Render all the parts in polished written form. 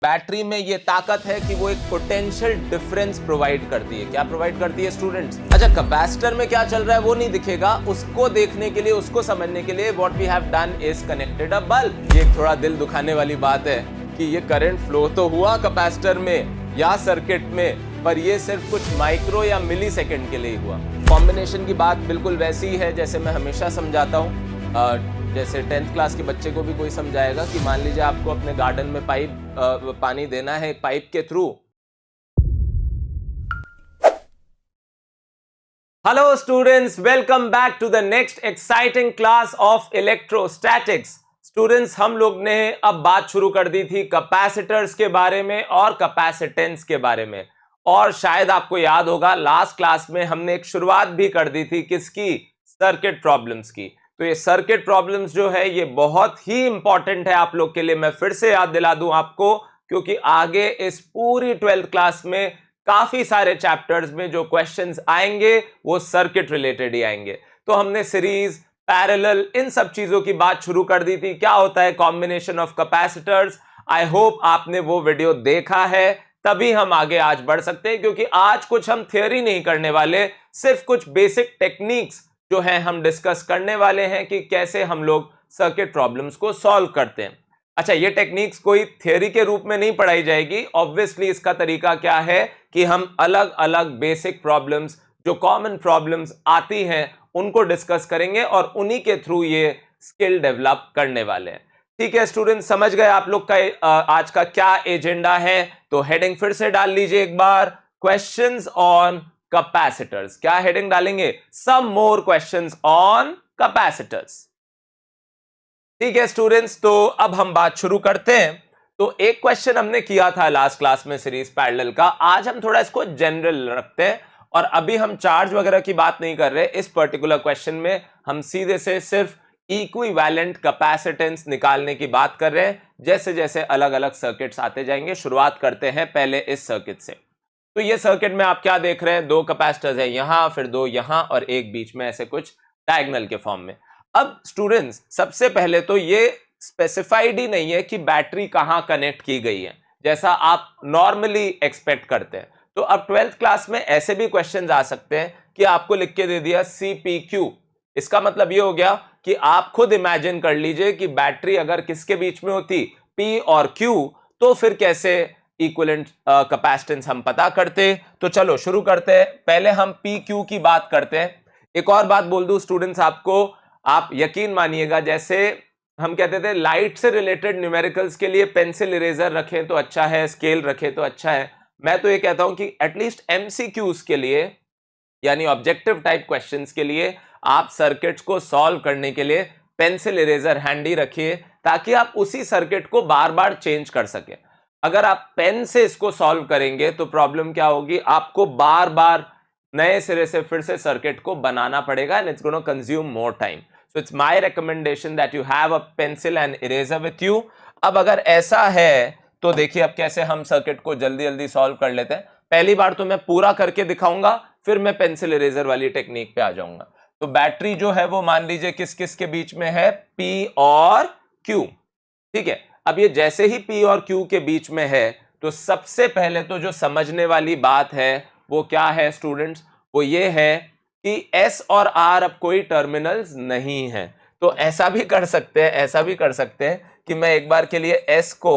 Battery में ये ताकत है कि वो एक पोटेंशियल डिफरेंस प्रोवाइड करती है। क्या प्रोवाइड करती है स्टूडेंट्स? अच्छा, कैपेसिटर में क्या चल रहा है वो नहीं दिखेगा, उसको देखने के लिए, उसको समझने के लिए what we have done is connected a bulb. ये थोड़ा दिल दुखाने वाली बात है कि ये करंट फ्लो तो हुआ कैपेसिटर में या सर्किट में, पर ये सिर्फ कुछ माइक्रो या मिली सेकेंड के लिए हुआ। कॉम्बिनेशन की बात बिल्कुल वैसी ही है जैसे मैं हमेशा समझाता हूँ। जैसे 10th क्लास के बच्चे को भी कोई समझाएगा कि मान लीजिए आपको अपने गार्डन में पानी देना है पाइप के थ्रू। Hello students, welcome back to the next exciting class of electrostatics. Students, हम लोग ने अब बात शुरू कर दी थी कैपेसिटर्स के बारे में और कैपेसिटेंस के बारे में, और शायद आपको याद होगा लास्ट क्लास में हमने एक शुरुआत भी कर दी थी किसकी? सर्किट प्रॉब्लम्स की। तो ये सर्किट प्रॉब्लम्स जो है ये बहुत ही इंपॉर्टेंट है आप लोग के लिए। मैं फिर से याद दिला दूं आपको, क्योंकि आगे इस पूरी 12th क्लास में काफी सारे चैप्टर्स में जो क्वेश्चंस आएंगे वो सर्किट रिलेटेड ही आएंगे। तो हमने सीरीज, पैरेलल, इन सब चीजों की बात शुरू कर दी थी। क्या होता है combination of capacitors. I hope आपने वो वीडियो देखा है, तभी हम आगे आज बढ़ सकते हैं, क्योंकि आज कुछ हम थियोरी नहीं करने वाले, सिर्फ कुछ बेसिक टेक्निक्स जो है हम डिस्कस करने वाले हैं कि कैसे हम लोग सर्किट प्रॉब्लम्स को सॉल्व करते हैं। अच्छा, ये टेक्निक्स कोई थियोरी के रूप में नहीं पढ़ाई जाएगी। ऑब्वियसली इसका तरीका क्या है कि हम अलग अलग बेसिक प्रॉब्लम्स, जो कॉमन प्रॉब्लम्स आती हैं, उनको डिस्कस करेंगे और उन्हीं के थ्रू ये स्किल डेवलप करने वाले हैं। ठीक है स्टूडेंट, समझ गए आप लोग का आज का क्या एजेंडा है? तो हेडिंग फिर से डाल लीजिए एक बार, क्वेश्चंस ऑन कैपेसिटर्स। क्या हेडिंग डालेंगे? सम मोर क्वेश्चंस ऑन कैपेसिटर्स। ठीक है स्टूडेंट्स, तो अब हम बात शुरू करते हैं। तो एक क्वेश्चन हमने किया था लास्ट क्लास में सीरीज पैरेलल का, आज हम थोड़ा इसको जनरल रखते हैं और अभी हम चार्ज वगैरह की बात नहीं कर रहे। इस पर्टिकुलर क्वेश्चन में हम सीधे से सिर्फ इक्विवेलेंट कैपेसिटेंस निकालने की बात कर रहे हैं। जैसे जैसे अलग अलग सर्किट्स आते जाएंगे, शुरुआत करते हैं पहले इस सर्किट से। तो ये सर्किट में आप क्या देख रहे हैं? दो कैपेसिटर्स है यहां, फिर दो यहां और एक बीच में, ऐसे कुछ डायगोनल के फॉर्म में। अब स्टूडेंट्स, सबसे पहले तो ये स्पेसिफाइड ही नहीं है कि बैटरी कहां कनेक्ट की गई है, जैसा आप नॉर्मली एक्सपेक्ट करते हैं। तो अब 12th क्लास में ऐसे भी क्वेश्चंस आ सकते हैं कि आपको लिख के दे दिया CPQ। इसका मतलब ये हो गया कि आप खुद इमेजिन कर लीजिए कि बैटरी अगर किसके बीच में होती, P और Q, तो फिर कैसे इक्विवेलेंट कैपेसिटेंस हम पता करते। तो चलो शुरू करते हैं। पहले हम PQ की बात करते हैं। एक और बात बोल दूं स्टूडेंट्स आपको, आप यकीन मानिएगा, जैसे हम कहते थे लाइट से रिलेटेड न्यूमेरिकल्स के लिए पेंसिल इरेजर रखें तो अच्छा है, स्केल रखें तो अच्छा है। मैं तो ये कहता हूं कि एटलीस्ट MCQs के लिए, यानी ऑब्जेक्टिव टाइप क्वेश्चंस के लिए, आप सर्किट्स को सॉल्व करने के लिए पेंसिल इरेजर हैंडी रखिए, ताकि आप उसी सर्किट को बार बार चेंज कर सके। अगर आप पेन से इसको सॉल्व करेंगे तो प्रॉब्लम क्या होगी? आपको बार बार नए सिरे से फिर से सर्किट को बनाना पड़ेगा, and it's gonna consume more time. So it's my recommendation that you have a pencil and eraser with you. अब अगर ऐसा है तो देखिए अब कैसे हम सर्किट को जल्दी जल्दी सॉल्व कर लेते हैं। पहली बार तो मैं पूरा करके दिखाऊंगा, फिर मैं पेंसिल इरेजर वाली टेक्निक पे आ जाऊंगा। तो बैटरी जो है वो मान लीजिए किस किस के बीच में है? P और Q। ठीक है, अब ये जैसे ही P और Q के बीच में है, तो सबसे पहले तो जो समझने वाली बात है वो क्या है स्टूडेंट्स? वो ये है कि S और R अब कोई टर्मिनल्स नहीं है। तो ऐसा भी कर सकते हैं, ऐसा भी कर सकते हैं कि मैं एक बार के लिए S को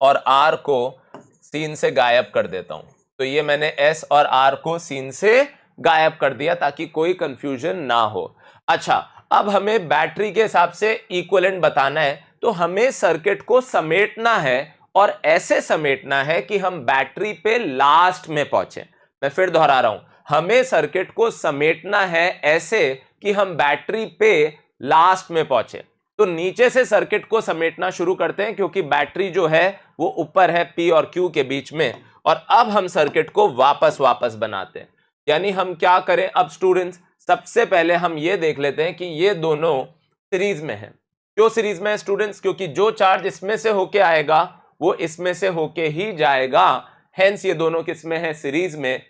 और R को सीन से गायब कर देता हूं। तो ये मैंने S और R को सीन से गायब कर दिया ताकि कोई कंफ्यूजन ना हो। अच्छा, अब हमें बैटरी के हिसाब से इक्विवेलेंट बताना है, तो हमें सर्किट को समेटना है, और ऐसे समेटना है कि हम बैटरी पे लास्ट में पहुंचे। मैं फिर दोहरा रहा हूं, हमें सर्किट को समेटना है ऐसे कि हम बैटरी पे लास्ट में पहुंचे। तो नीचे से सर्किट को समेटना शुरू करते हैं, क्योंकि बैटरी जो है वो ऊपर है P और Q के बीच में, और अब हम सर्किट को वापस वापस बनाते हैं। यानी हम क्या करें अब स्टूडेंट्स? सबसे पहले हम ये देख लेते हैं कि ये दोनों सीरीज में है। क्यों सीरीज में है स्टूडेंट्स? क्योंकि जो चार्ज इसमें से होके आएगा वो इसमें से होके ही जाएगा, हेंस ये दोनों किस में है? सीरीज में।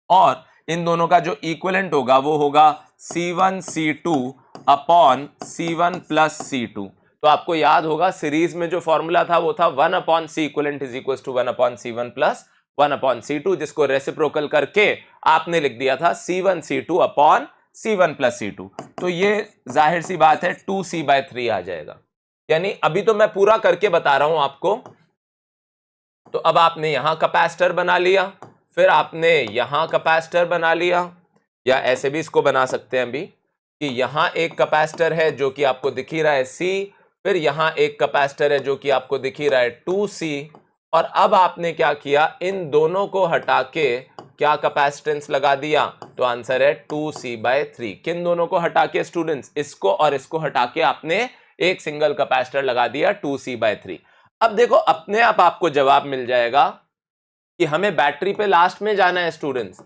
और इन दोनों का जो इक्विवेलेंट होगा वो होगा C1 C2 upon C1 plus C2। तो आपको याद होगा सीरीज में जो फॉर्मूला था वो था 1/C equivalent is equal to 1/C1 plus 1/C2, जिसको रेसिप्रोकल करके आपने लिख दिया था C1C2 upon C1 plus C2। तो ये जाहिर सी बात है 2C/3 आ जाएगा। यानी अभी तो मैं पूरा करके बता रहा हूं आपको। तो अब आपने यहां कैपेसिटर बना लिया, फिर आपने यहां कैपेसिटर बना लिया, या ऐसे भी इसको बना सकते हैं अभी कि यहां एक कैपेसिटर है जो कि आपको दिख ही रहा है C, फिर यहां एक कैपेसिटर है जो कि आपको दिख ही रहा है 2C, और अब आपने क्या किया, इन दोनों को हटा के क्या कैपेसिटेंस लगा दिया, तो आंसर है 2C/3। किन दोनों को हटा के स्टूडेंट्स? इसको और इसको हटा के आपने एक सिंगल कैपेसिटर लगा दिया 2C/3। अब देखो अपने आप आपको जवाब मिल जाएगा कि हमें बैटरी पे लास्ट में जाना है स्टूडेंट्स।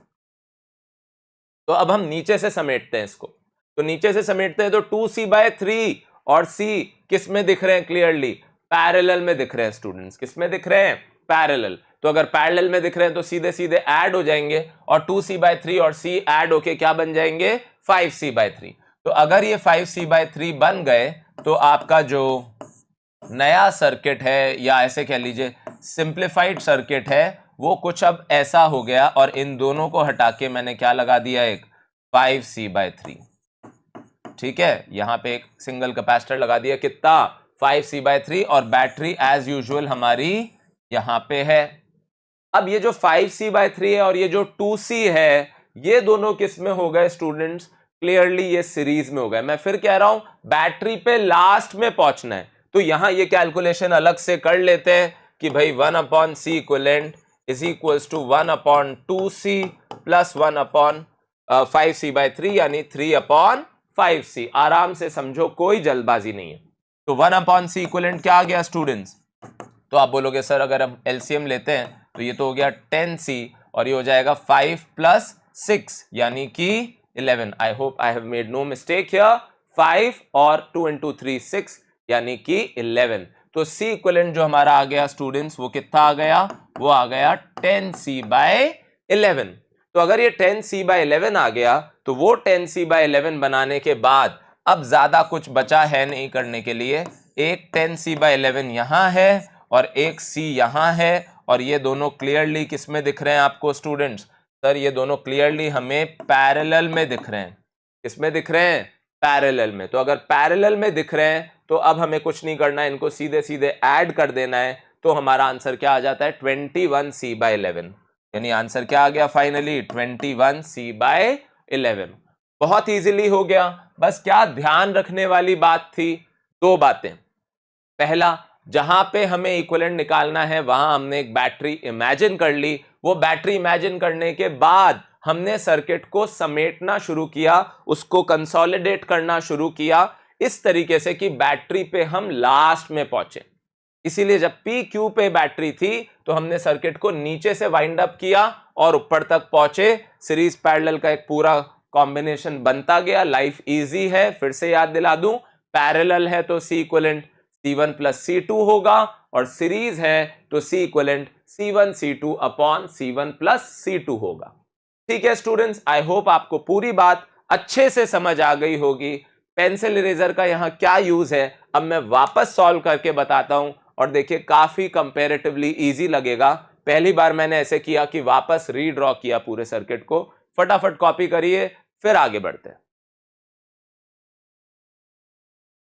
तो अब हम नीचे से समेटते हैं इसको, तो नीचे से समेटते हैं तो 2C/3 और C किस में दिख रहे हैं क्लियरली? पैरेलल में दिख रहे हैं स्टूडेंट्स। किस में दिख रहे हैं? पैरेलल। तो अगर पैरेलल में दिख रहे हैं तो सीधे सीधे ऐड हो जाएंगे, और 2C/3 और C ऐड होके क्या बन जाएंगे? 5C/3। तो अगर ये 5C/3 बन गए तो आपका जो नया सर्किट है, या ऐसे कह लीजिए सिंप्लीफाइड सर्किट है, वो कुछ अब ऐसा हो गया, और इन दोनों को हटा के मैंने क्या लगा दिया? एक 5C/3। ठीक है, यहां पे एक सिंगल कैपेसिटर लगा दिया, कितना? 5C/3, और बैटरी एज यूजुअल हमारी यहां पे है। अब ये जो 5C/3 है और ये जो 2C है, ये दोनों किस में हो गए स्टूडेंट्स? क्लियरली ये सीरीज में हो गए। मैं फिर कह रहा हूं बैटरी पे लास्ट में पहुंचना है, तो यहां ये कैलकुलेशन अलग से कर लेते हैं कि भाई 1/C equivalent is equals to 1/2C plus 1/5C/3, यानी 3/5C। आराम से समझो, कोई जल्दबाजी नहीं है। तो 1/C इक्विवेलेंट क्या आ गया स्टूडेंट्स? तो आप बोलोगे सर अगर हम एलसीएम लेते हैं तो ये तो हो गया 10C, और ये हो जाएगा 5 प्लस 6 यानी कि 11। I hope I have made no mistake here. 5 और 2 into 3 6 यानी कि 11। तो C इक्विवेलेंट जो हमारा आ गया स्टूडेंट्स, वो कितना आ गया? वो आ गया 10C/11। तो अगर ये 10C/11 आ गया तो वो 10C/11 बनाने के बाद अब ज्यादा कुछ बचा है नहीं करने के लिए। एक 10C/11 यहां है और एक C यहां है, और ये दोनों क्लियरली किस में दिख रहे हैं आपको स्टूडेंट्स? सर ये दोनों क्लियरली हमें पैरेलल में दिख रहे हैं। किस में दिख रहे हैं? पैरेलल में। तो अगर पैरेलल में दिख रहे हैं तो अब हमें कुछ नहीं करना है, इनको सीधे सीधे ऐड कर देना है, तो हमारा आंसर क्या आ जाता है? 21C/11। यानी आंसर क्या आ गया फाइनली? 21C/11। बहुत इजीली हो गया। बस क्या ध्यान रखने वाली बात थी? दो बातें। पहला, जहां पे हमें इक्विवेलेंट निकालना है वहां हमने एक बैटरी इमेजिन कर ली। वो बैटरी इमेजिन करने के बाद हमने सर्किट को समेटना शुरू किया, उसको कंसोलिडेट करना शुरू किया इस तरीके से कि बैटरी पे हम लास्ट में पहुंचे। इसीलिए जब PQ पे बैटरी थी तो हमने सर्किट को नीचे से वाइंड अप किया और ऊपर तक पहुंचे। सीरीज पैरेलल का एक पूरा कॉम्बिनेशन बनता गया। लाइफ इजी है, फिर से याद दिला दूं, पैरेलल है तो C equivalent C1 plus C2 होगा, और सीरीज है तो C equivalent C1 C2 upon C1 plus C2 होगा। ठीक है स्टूडेंट्स, आई होप आपको पूरी बात अच्छे से समझ आ गई होगी। पेंसिल इरेजर का यहां क्या यूज है अब मैं वापस सॉल्व करके बताता हूं, और देखिए काफी कंपैरेटिवली इजी लगेगा। पहली बार मैंने ऐसे किया कि वापस रीड्रॉ किया पूरे सर्किट को। फटाफट कॉपी करिए, फिर आगे बढ़ते हैं।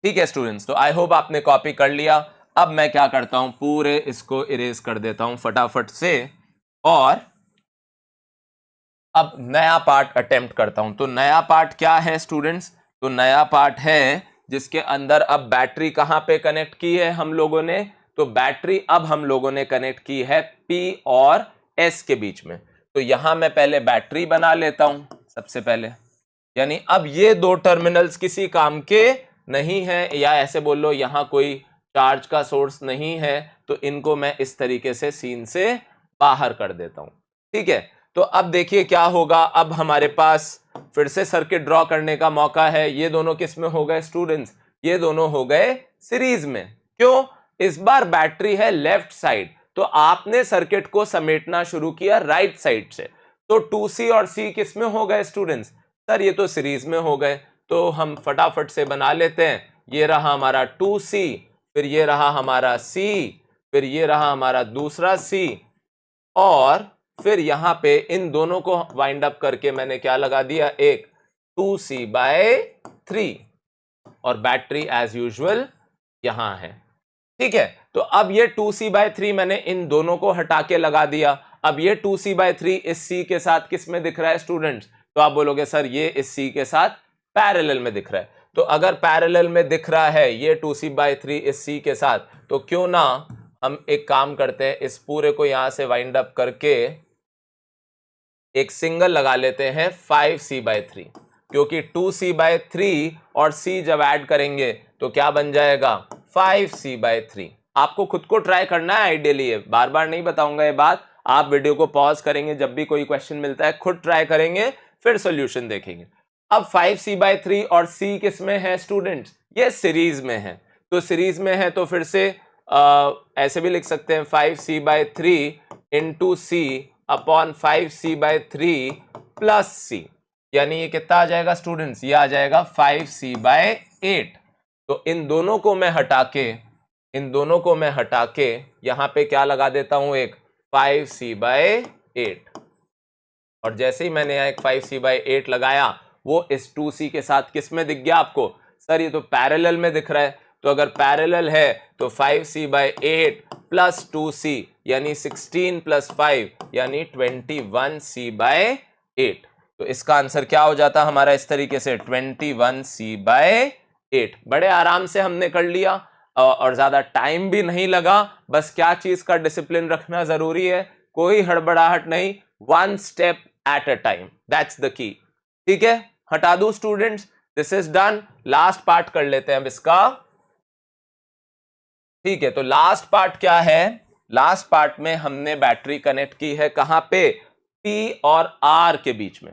ठीक है स्टूडेंट्स, तो आई होप आपने कॉपी कर लिया। अब मैं क्या करता हूं, पूरे इसको इरेज कर देता हूं फटाफट से, और अब नया पार्ट अटेम्प्ट करता हूं। तो नया पार्ट क्या है स्टूडेंट्स? तो नया पार्ट है जिसके अंदर अब बैटरी कहां पे कनेक्ट की है हम लोगों ने? तो बैटरी अब हम लोगों ने कनेक्ट की है P और S के बीच में। तो यहां मैं पहले बैटरी बना लेता हूं सबसे पहले। यानी अब ये दो टर्मिनल्स किसी काम के नहीं है, या ऐसे बोल लो यहां कोई चार्ज का सोर्स नहीं है, तो इनको मैं इस तरीके से सीन से बाहर कर देता हूं। ठीक है, तो अब देखिए क्या होगा। अब हमारे पास फिर से सर्किट ड्रॉ करने का मौका है। ये दोनों किस में हो गए स्टूडेंट्स? ये दोनों हो गए सीरीज में। क्यों? इस बार बैटरी है लेफ्ट साइड, तो आपने सर्किट को समेटना शुरू किया राइट साइड से। तो 2C और C किस में हो गए स्टूडेंट्स? सर ये तो सीरीज में हो गए, तो हम फटाफट से बना लेते हैं। ये रहा हमारा 2C फिर ये रहा हमारा C, फिर ये रहा हमारा दूसरा C, और फिर यहां पे इन दोनों को वाइंड अप करके मैंने क्या लगा दिया, एक 2C/3, और बैटरी एज यूजुअल यहां है। ठीक है, तो अब ये 2C/3 मैंने इन दोनों को हटा के लगा दिया। अब ये 2C/3 इस C के साथ किस में दिख रहा है स्टूडेंट्स? तो आप बोलोगे सर ये इस C के साथ पैरेलल में दिख रहा है। तो अगर पैरेलल में दिख रहा है ये 2C/3 इस C के साथ, तो क्यों ना हम एक काम करते हैं, इस पूरे को यहां से वाइंड अप करके एक सिंगल लगा लेते हैं 5C/3, क्योंकि 2C/3 और C जब ऐड करेंगे तो क्या बन जाएगा, 5C/3। आपको खुद को ट्राई करना है आइडियली, बार बार नहीं बताऊंगा ये बात। आप वीडियो को पॉज करेंगे, जब भी कोई क्वेश्चन मिलता है खुद ट्राई करेंगे, फिर सॉल्यूशन देखेंगे। अब 5C/3 और C किस में है स्टूडेंट्स? ये सीरीज में है। तो सीरीज में है तो फिर से ऐसे भी लिख सकते हैं 5C/3 into C upon 5C/3 plus C, यानी ये कितना आ जाएगा स्टूडेंट्स? ये आ जाएगा 5C/8। तो इन दोनों को मैं हटा के यहां पे क्या लगा देता हूं, एक 5C/8, और जैसे ही मैंने यहां एक 5C/8 लगाया, वो इस 2C के साथ किस में दिख गया आपको? सर ये तो पैरेलल में दिख रहा है। तो अगर पैरेलल है तो 5C/8 प्लस 2C यानी 16 प्लस 5 यानी 21C/8। तो इसका आंसर क्या हो जाता हमारा इस तरीके से, 21C/8। बड़े आराम से हमने कर लिया और ज्यादा टाइम भी नहीं लगा। बस क्या चीज का डिसिप्लिन रखना जरूरी है, कोई हड़बड़ाहट नहीं, one step at a time, that's the key. ठीक है, हटा दो students, this is done. Last part कर लेते हैं अब इसका। ठीक है, तो लास्ट पार्ट क्या है? लास्ट पार्ट में हमने बैटरी कनेक्ट की है कहां पे? P और R के बीच में।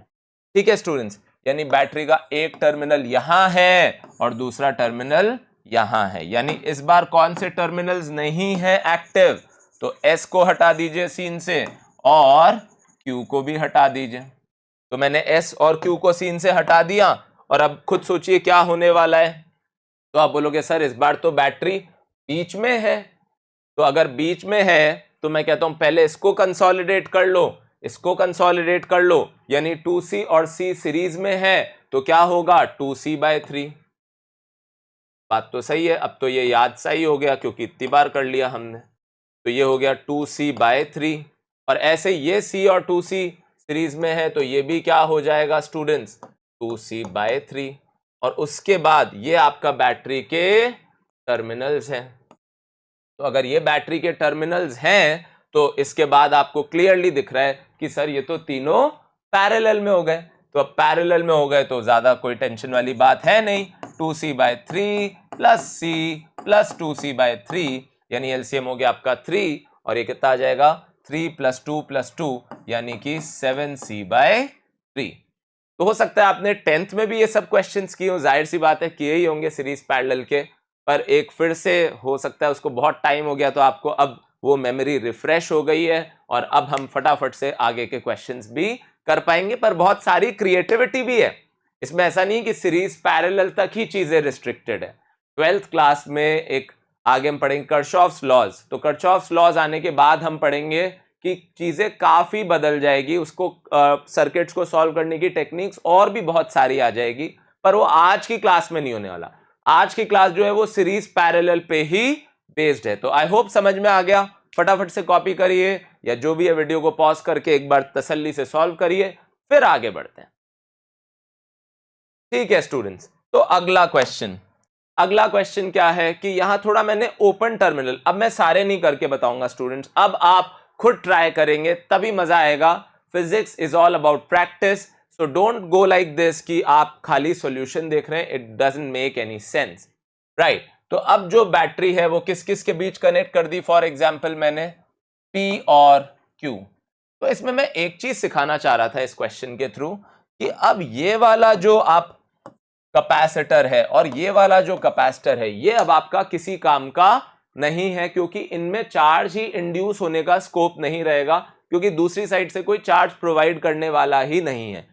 ठीक है स्टूडेंट्स, यानी बैटरी का एक टर्मिनल यहां है और दूसरा टर्मिनल यहां है, यानी इस बार कौन से टर्मिनल्स नहीं है एक्टिव? तो S को हटा दीजिए सीन से और Q को भी हटा दीजिए। तो मैंने S और Q को सीन से हटा दिया, और अब खुद सोचिए क्या होने वाला है। तो आप बोलोगे सर इस बार तो बैटरी बीच में है। तो अगर बीच में है तो मैं कहता हूं पहले इसको कंसोलिडेट कर लो, इसको कंसोलिडेट कर लो, यानी 2C और C सीरीज में है तो क्या होगा, 2C/3। बात तो सही है, अब तो ये याद सही हो गया क्योंकि इतनी बार कर लिया हमने। तो ये हो गया 2C/3, और ऐसे ये C और 2C सीरीज में है तो ये भी क्या हो जाएगा स्टूडेंट्स, 2C/3। और उसके बाद ये आपका बैटरी के टर्मिनल्स हैं। तो अगर ये बैटरी के टर्मिनल्स हैं तो इसके बाद आपको क्लियरली दिख रहा है कि सर ये तो तीनों पैरेलल में हो गए। तो अब पैरेलल में हो गए तो ज्यादा कोई टेंशन वाली बात है नहीं। 2C/3 plus C plus 2C/3 यानी एलसीएम हो गया आपका 3, और ये कितना आ जाएगा, 3 + 2 + 2 यानी कि 7C/3। तो हो सकता है आपने 10th में भी ये सब क्वेश्चंस किए हो, जाहिर सी बात है किए ही होंगे सीरीज पैरेलल के, पर एक फिर से हो सकता है उसको बहुत टाइम हो गया तो आपको अब वो मेमोरी रिफ्रेश हो गई है, और अब हम फटाफट से आगे के क्वेश्चंस भी कर पाएंगे। पर बहुत सारी क्रिएटिविटी भी है इसमें, ऐसा नहीं कि सीरीज पैरेलल तक ही चीजें रिस्ट्रिक्टेड है। 12th क्लास में एक आगे हम पढ़ेंगे कर्चॉफ्स लॉज। तो कर्चॉफ्स लॉज आने के बाद हम पढ़ेंगे कि चीजें काफी बदल जाएगी, उसको सर्किट्स को सॉल्व करने की टेक्निक्स और भी बहुत सारी आ जाएगी, पर वो आज की क्लास में नहीं होने वाला। आज की क्लास जो है वो सीरीज पैरेलल पे ही बेस्ड है। तो आई होप समझ में आ गया। फटाफट से कॉपी करिए, या जो भी है वीडियो को पॉज करके एक बार तसल्ली से सॉल्व करिए, फिर आगे बढ़ते हैं। ठीक है स्टूडेंट्स, तो अगला क्वेश्चन क्या है कि यहां थोड़ा मैंने ओपन टर्मिनल, अब मैं सारे नहीं करके बताऊंगा स्टूडेंट्स, अब आप खुद ट्राई करेंगे तभी मजा आएगा। Physics is all about practice, so don't go like this कि आप खाली सॉल्यूशन देख रहे हैं, it doesn't make any sense, right. तो अब जो बैटरी है वो किस किस के बीच कनेक्ट कर दी, फॉर एग्जाम्पल मैंने P और Q। तो इसमें मैं एक चीज सिखाना चाह रहा था इस क्वेश्चन के थ्रू कि अब ये वाला जो आप कैपेसिटर है और ये वाला जो कैपेसिटर है, ये अब आपका किसी काम का नहीं है, क्योंकि इनमें चार्ज ही इंड्यूस होने का स्कोप नहीं रहेगा, क्योंकि दूसरी साइड से कोई चार्ज प्रोवाइड करने वाला ही नहीं है।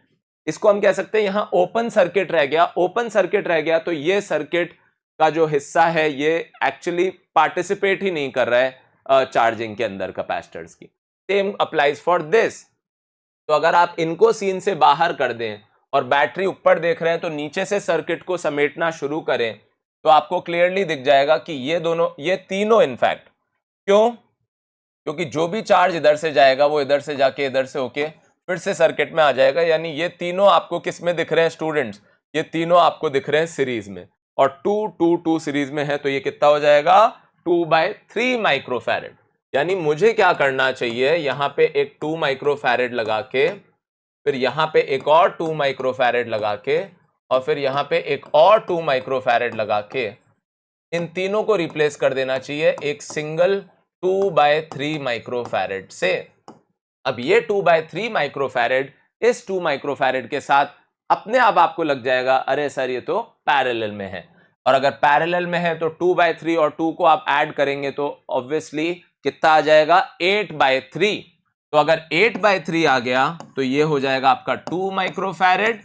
इसको हम कह सकते हैं यहां ओपन सर्किट रह गया। ओपन सर्किट रह गया तो ये सर्किट का जो हिस्सा है ये एक्चुअली पार्टिसिपेट ही नहीं कर रहा है चार्जिंग के अंदर कैपेसिटर्स की। Same applies for this. तो अगर आप इनको सीन से बाहर कर दें और बैटरी ऊपर देख रहे हैं तो नीचे से सर्किट को समेटना शुरू करें तो आपको क्लियरली दिख जाएगा कि ये तीनों इनफैक्ट, क्यों? क्योंकि जो भी चार्ज इधर से जाएगा वो इधर से जाके इधर से होके फिर से सर्किट में आ जाएगा। यानी ये तीनों आपको किस में दिख रहे हैं स्टूडेंट्स? ये तीनों आपको दिख रहे हैं सीरीज में, और 2 सीरीज में है तो ये कितना हो जाएगा? 2/3 माइक्रोफैरेड। यानी मुझे क्या करना चाहिए, यहां पे एक 2 माइक्रोफैरेड लगा के, फिर यहां पे एक और 2 माइक्रोफैरेड लगा के, और फिर यहां पे एक और 2 माइक्रोफैरेड लगा के इन तीनों को रिप्लेस कर देना चाहिए एक सिंगल 2/3 माइक्रोफैरेड से। अब ये 2/3 माइक्रोफैरेड इस 2 माइक्रोफैरेड के साथ अपने आप आपको लग जाएगा अरे सर ये तो पैरेलल में है, और अगर पैरेलल में है तो 2/3 और 2 को आप ऐड करेंगे तो ऑब्वियसली कितना आ जाएगा? 8/3। तो अगर 8/3 आ गया तो ये हो जाएगा आपका 2 माइक्रोफैरेड,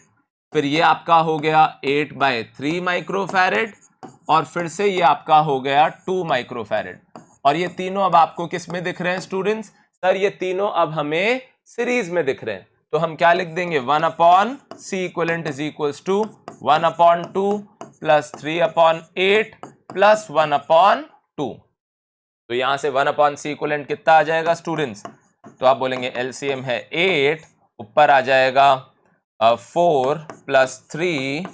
फिर ये आपका हो गया 8/3 माइक्रोफैरेड, और फिर से ये आपका हो गया 2 माइक्रोफैरेड। और ये तीनों अब आपको किस में दिख रहे हैं स्टूडेंट्स? सर ये तीनों अब हमें सीरीज में दिख रहे हैं, तो हम क्या लिख देंगे? 1/C equivalent is equals to 1/2 plus 3/8 plus 1/2। तो यहां से 1/C इक्वलेंट कितना आ जाएगा स्टूडेंट्स? तो आप बोलेंगे एलसीएम है 8, ऊपर आ जाएगा 4 प्लस 3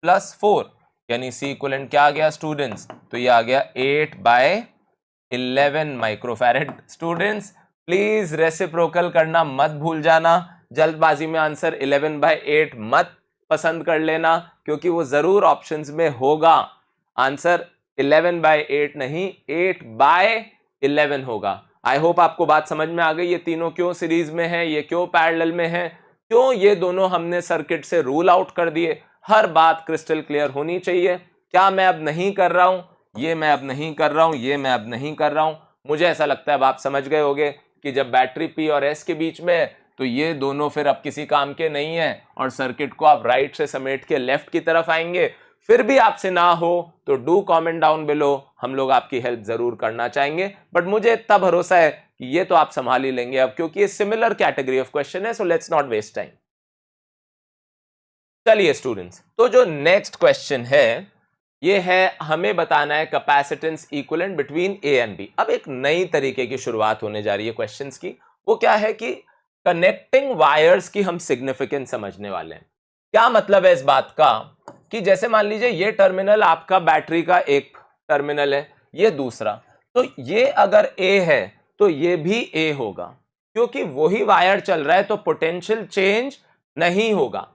प्लस 4, यानी सी इक्वलेंट क्या आ गया स्टूडेंट्स? तो ये आ गया 8/11 माइक्रोफैरेड। स्टूडेंट्स प्लीज रेसिप्रोकल करना मत भूल जाना, जल्दबाजी में आंसर 11/8 मत पसंद कर लेना, क्योंकि वो जरूर ऑप्शंस में होगा। आंसर 11/8 नहीं 8/11 होगा। आई होप आपको बात समझ में आ गई। ये तीनों क्यों सीरीज में है, ये क्यों पैरेलल में है, क्यों ये दोनों हमने सर्किट से रूल आउट कर दिए। हर बात क्रिस्टल क्लियर होनी चाहिए। क्या मैं अब नहीं कर रहा हूं, ये मैं अब नहीं कर रहा हूं, ये मैं अब नहीं कर रहा हूं। मुझे ऐसा लगता है अब आप समझ गए होंगे कि जब बैटरी पी और एस के बीच में है तो ये दोनों फिर अब किसी काम के नहीं है, और सर्किट को आप राइट से समेट के लेफ्ट की तरफ आएंगे। फिर भी आपसे ना हो तो डू कमेंट डाउन बिलो, हम लोग आपकी हेल्प जरूर करना चाहेंगे, बट मुझे इतना भरोसा है कि ये तो आप संभाल ही लेंगे अब, क्योंकि ये सिमिलर कैटेगरी ऑफ क्वेश्चन है। So let's not waste time. चलिए स्टूडेंट्स, तो जो नेक्स्ट क्वेश्चन है ये है हमें बताना है capacitance equivalent between A and B. अब एक नई तरीके की शुरुआत होने जा रही है क्वेश्चंस की। वो क्या है कि कनेक्टिंग वायर्स की हम सिग्निफिकेंस समझने वाले हैं। क्या मतलब है इस बात का कि जैसे मान लीजिए ये टर्मिनल आपका बैटरी का एक टर्मिनल है, ये दूसरा, तो ये अगर ए है तो ये भी ए होगा, क्योंकि वही वायर चल रहा है तो पोटेंशियल चेंज नहीं होगा।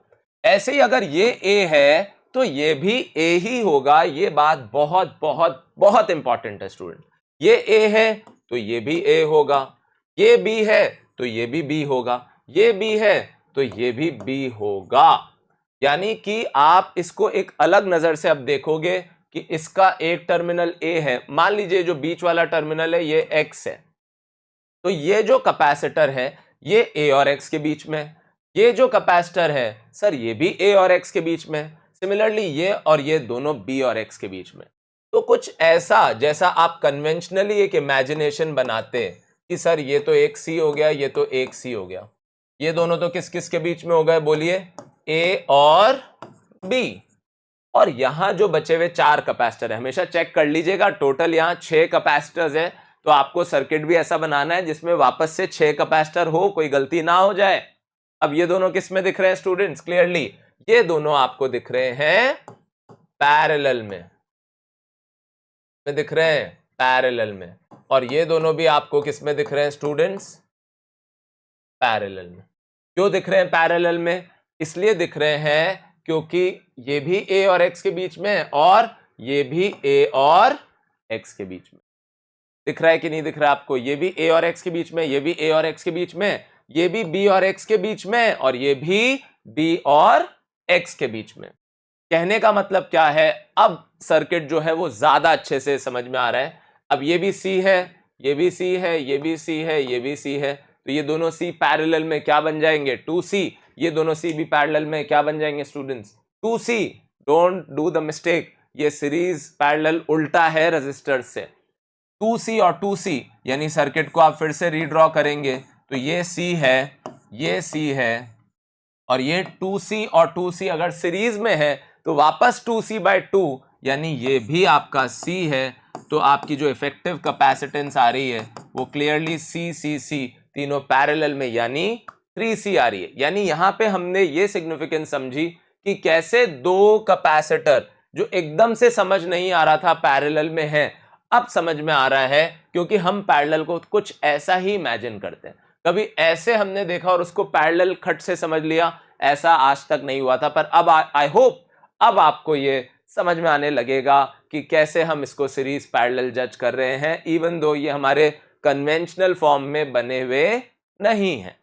ऐसे ही अगर ये ए है तो ये भी ए ही होगा। ये बात बहुत बहुत बहुत इंपॉर्टेंट है स्टूडेंट। ये ए है तो ये भी ए होगा, ये बी है तो ये भी बी होगा, ये बी है तो ये भी बी होगा। यानी कि आप इसको एक अलग नजर से अब देखोगे कि इसका एक टर्मिनल ए है, मान लीजिए जो बीच वाला टर्मिनल है ये एक्स है, तो ये जो कैपेसिटर है ये ए और एक्स के बीच में, ये जो कैपेसिटर है सर ये भी ए और एक्स के बीच में, सिमिलरली ये और ये दोनों बी और एक्स के बीच में। तो कुछ ऐसा जैसा आप कन्वेंशनली एक इमेजिनेशन बनाते कि सर ये तो एक सी हो गया, ये तो एक सी हो गया, ये दोनों तो किस किस के बीच में हो गए बोलिए? ए और बी। और यहां जो बचे हुए 4 कैपेसिटर है, हमेशा चेक कर लीजिएगा, टोटल यहां 6 कैपेसिटर्स है, तो आपको सर्किट भी ऐसा बनाना है जिसमें वापस से 6 कैपेसिटर हो, कोई गलती ना हो जाए। अब ये दोनों किस में दिख रहे हैं स्टूडेंट्स? क्लियरली ये दोनों आपको दिख रहे हैं पैरेलल में, दिख रहे हैं पैरेलल में, और ये दोनों भी आपको किस में दिख रहे हैं स्टूडेंट्स? पैरेलल में। क्यों दिख रहे हैं पैरेलल में? इसलिए दिख रहे हैं क्योंकि ये भी ए और एक्स के बीच में है और ये भी ए और एक्स के बीच में। दिख रहा है कि नहीं दिख रहा है आपको? ये भी ए और एक्स के बीच में, ये भी ए और एक्स के बीच में, ये भी बी और एक्स के बीच में, और ये भी बी और एक्स के बीच में। कहने का मतलब क्या है, अब सर्किट जो है वो ज्यादा अच्छे से समझ में आ रहा है। अब ये भी सी है, ये भी सी है, ये भी सी है, ये भी सी है, तो ये दोनों सी पैरेलल में क्या बन जाएंगे? 2C। ये दोनों सी भी पैरेलल में क्या बन जाएंगे students? 2C। Don't do the mistake ये सीरीज पैरेलल उल्टा है रेजिस्टर से। 2C और 2C यानी सर्किट को आप फिर से रीड्रॉ करेंगे तो ये C है, ये C है, और ये 2C और 2C अगर सीरीज में है तो वापस 2C/2 यानी ये भी आपका C है। तो आपकी जो इफेक्टिव कैपेसिटेंस आ रही है वो क्लियरली C तीनों पैरेलल में यानी 3C आ रही है। यानी यहां पे हमने ये सिग्निफिकेंस समझी कि कैसे दो कैपेसिटर जो एकदम से समझ नहीं आ रहा था पैरेलल में है, अब समझ में आ रहा है, क्योंकि हम पैरेलल को कुछ ऐसा ही इमेजिन करते हैं। कभी ऐसे हमने देखा और उसको पैरेलल खट से समझ लिया, ऐसा आज तक नहीं हुआ था। पर अब आई होप अब आपको ये समझ में आने लगेगा कि कैसे हम इसको सीरीज पैरेलल जज कर रहे हैं, इवन दो ये हमारे कन्वेंशनल फॉर्म में बने हुए नहीं हैं।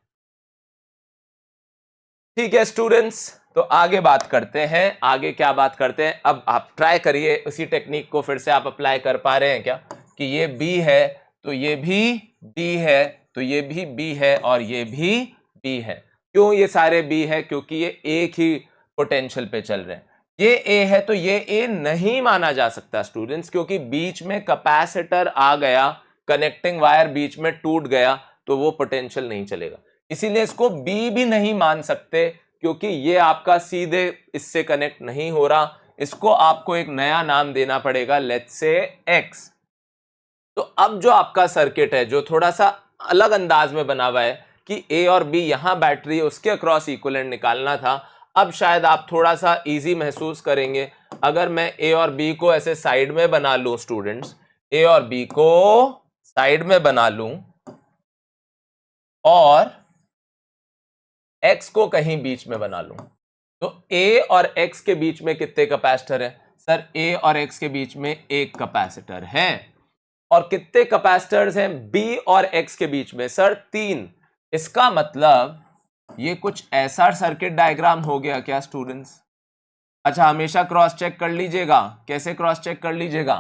ठीक है स्टूडेंट्स, तो आगे बात करते हैं। आगे क्या बात करते हैं, अब आप ट्राई करिए उसी टेक्निक को फिर से आप अप्लाई कर पा रहे हैं क्या, कि ये B है तो ये भी B है, तो ये भी B है और ये भी B है। क्यों ये सारे B है? क्योंकि ये एक ही पोटेंशियल पे चल रहे हैं। ये A है तो ये A नहीं माना जा सकता स्टूडेंट्स, क्योंकि बीच में कैपेसिटर आ गया, कनेक्टिंग वायर बीच में टूट गया तो वो पोटेंशियल नहीं चलेगा। इसीलिए इसको B भी नहीं मान सकते, क्योंकि ये आपका सीधे इससे कनेक्ट नहीं हो रहा। इसको आपको एक नया नाम देना पड़ेगा, लेट्स से X। तो अब जो आपका सर्किट है जो थोड़ा सा अलग अंदाज में बना हुआ है कि A और B यहां बैटरी है, उसके अक्रॉस इक्विवेलेंट निकालना था। अब शायद आप थोड़ा सा इजी महसूस करेंगे अगर मैं A और B को ऐसे साइड में बना लूं स्टूडेंट्स, A और B को साइड में बना लूं और X को कहीं बीच में बना लूं, तो A और X के बीच में कितने कैपेसिटर है? सर A और X के बीच में एक कैपेसिटर है। और कितने कैपेसिटर्स हैं B और X के बीच में? सर 3। इसका मतलब ये कुछ ऐसा सर्किट डायग्राम हो गया क्या स्टूडेंट्स? अच्छा, हमेशा क्रॉस चेक कर लीजिएगा। कैसे क्रॉस चेक कर लीजिएगा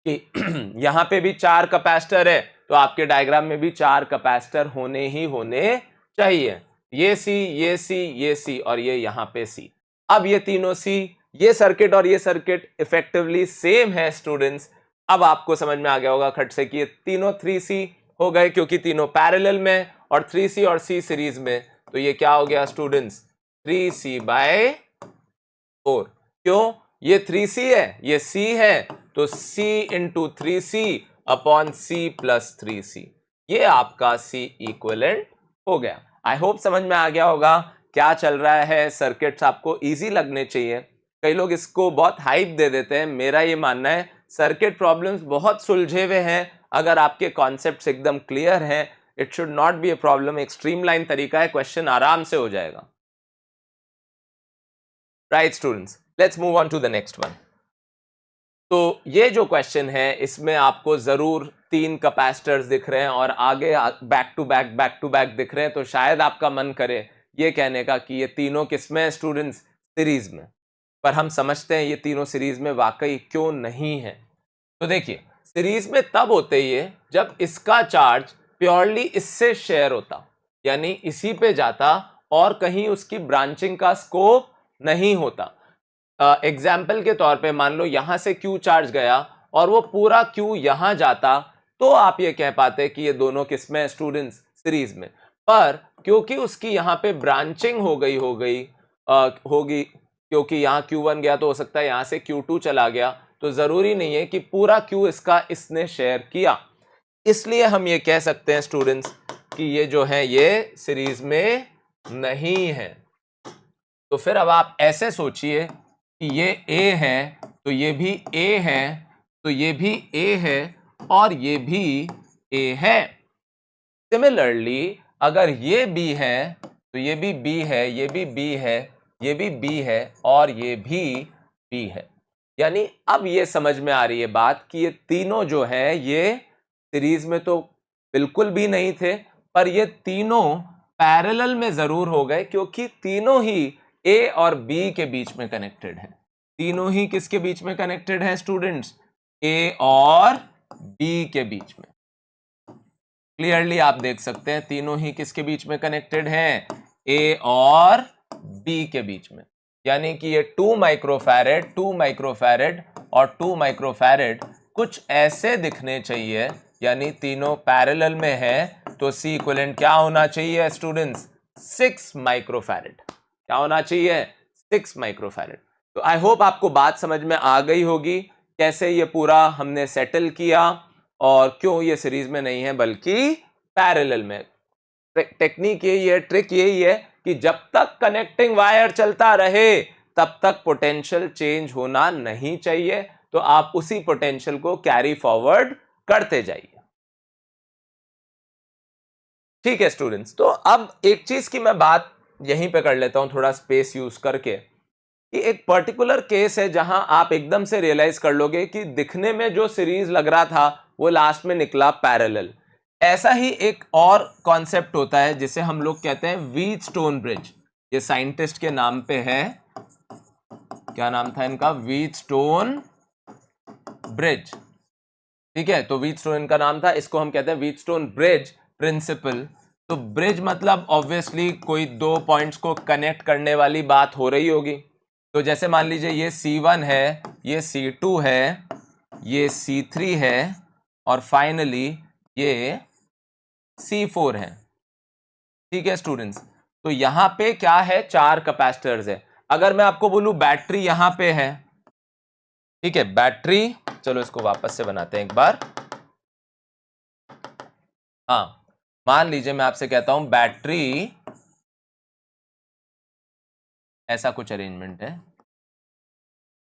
कि यहां पे भी 4 कैपेसिटर है तो आपके डायग्राम में भी 4 कैपेसिटर होने ही होने चाहिए। ये C, ये C, ये C और ये यहां पे C। अब ये तीनों C, ये सर्किट और ये सर्किट इफेक्टिवली सेम है स्टूडेंट्स। अब आपको समझ में आ गया होगा खट से कि ये तीनों 3C हो गए, क्योंकि तीनों पैरेलल में और 3C और C सीरीज में। तो ये क्या हो गया स्टूडेंट्स? 3C/4। क्यों? ये 3C है, ये C है, तो C into 3C upon C plus 3C, ये आपका C इक्विवेलेंट हो गया। आई होप समझ में आ गया होगा क्या चल रहा है। सर्किट्स आपको इजी लगने चाहिए। कई लोग इसको बहुत हाइप दे देते हैं। मेरा ये मानना है सर्किट प्रॉब्लम्स बहुत सुलझे हुए हैं। अगर आपके कॉन्सेप्ट्स एकदम क्लियर हैं, it should not be a problem. एक स्ट्रीमलाइन तरीका है, क्वेश्चन आराम से हो जाएगा। Right students, let's move on to the next one. तो ये जो क्वेश्चन है इसमें आपको जरूर 3 कैपेसिटर्स दिख रहे हैं और आगे बैक टू बैक दिख रहे हैं, तो शायद आपका मन करे ये कहने का कि ये तीनों किसमें है स्टूडेंट्स? सीरीज में। पर हम समझते हैं ये तीनों सीरीज में वाकई क्यों नहीं है। तो देखिए, सीरीज में तब होते ये जब इसका चार्ज प्योरली इससे शेयर होता, यानी इसी पे जाता और कहीं उसकी ब्रांचिंग का स्कोप नहीं होता। एग्जाम्पल के तौर पे मान लो यहां से Q चार्ज गया और वो पूरा Q यहां जाता, तो आप ये कह पाते कि ये दोनों किसमें स्टूडेंट्स? सीरीज में। पर क्योंकि उसकी यहां पे ब्रांचिंग होगी, क्योंकि यहां Q1 गया तो हो सकता है यहां से Q2 चला गया, तो जरूरी नहीं है कि पूरा Q इसका इसने शेयर किया। इसलिए हम ये कह सकते हैं स्टूडेंट्स कि ये जो है ये सीरीज में नहीं है। तो फिर अब आप ऐसे सोचिए कि ये A है तो ये भी A है, तो ये भी A है और ये भी A है। सिमिलरली अगर ये B है तो ये भी B है, ये भी B है, ये भी B है और ये भी B है। यानी अब ये समझ में आ रही है बात कि ये तीनों जो है ये सीरीज में तो बिल्कुल भी नहीं थे, पर ये तीनों पैरेलल में जरूर हो गए, क्योंकि तीनों ही A और B के बीच में कनेक्टेड है। तीनों ही किसके बीच में कनेक्टेड है स्टूडेंट्स? A और B के बीच में। क्लियरली आप देख सकते हैं तीनों ही किसके बीच में कनेक्टेड हैं? A और B के बीच में। यानी कि ये 2 माइक्रोफैरेड और 2 माइक्रोफैरेड कुछ ऐसे दिखने चाहिए, यानी तीनों पैरेलल में है, तो C इक्विवेलेंट क्या होना चाहिए स्टूडेंट्स? 6 माइक्रोफैरेड। क्या होना चाहिए? 6 माइक्रोफैरेड। तो आई होप आपको बात समझ में आ गई होगी कैसे ये पूरा हमने सेटल किया और क्यों ये सीरीज में नहीं है बल्कि पैरेलल में। टेक्निक यही है, ट्रिक यही है कि जब तक कनेक्टिंग वायर चलता रहे तब तक पोटेंशियल चेंज होना नहीं चाहिए, तो आप उसी पोटेंशियल को कैरी फॉरवर्ड करते जाइए। ठीक है स्टूडेंट्स, तो अब एक चीज की मैं बात यहीं पे कर लेता हूं थोड़ा स्पेस यूज करके, कि एक पर्टिकुलर केस है जहां आप एकदम से रियलाइज कर लोगे कि दिखने में जो सीरीज लग रहा था वो लास्ट में निकला पैरेलल। ऐसा ही एक और कॉन्सेप्ट होता है जिसे हम लोग कहते हैं व्हीटस्टोन ब्रिज। ये साइंटिस्ट के नाम पे है, क्या नाम था इनका? Wheatstone bridge. ठीक है, तो व्हीटस्टोन इनका नाम था, इसको हम कहते हैं व्हीटस्टोन ब्रिज प्रिंसिपल। तो ब्रिज मतलब ऑब्वियसली कोई दो पॉइंट्स को कनेक्ट करने वाली बात हो रही होगी। तो जैसे मान लीजिए ये C1 है, ये C2 है, ये C3 है और फाइनली ये C4 है। ठीक है स्टूडेंट्स, तो यहां पे क्या है? 4 कैपेसिटर्स है। अगर मैं आपको बोलूं बैटरी यहां पे है, ठीक है, बैटरी, चलो इसको वापस से बनाते हैं एक बार। हाँ, मान लीजिए मैं आपसे कहता हूं बैटरी, ऐसा कुछ अरेंजमेंट है,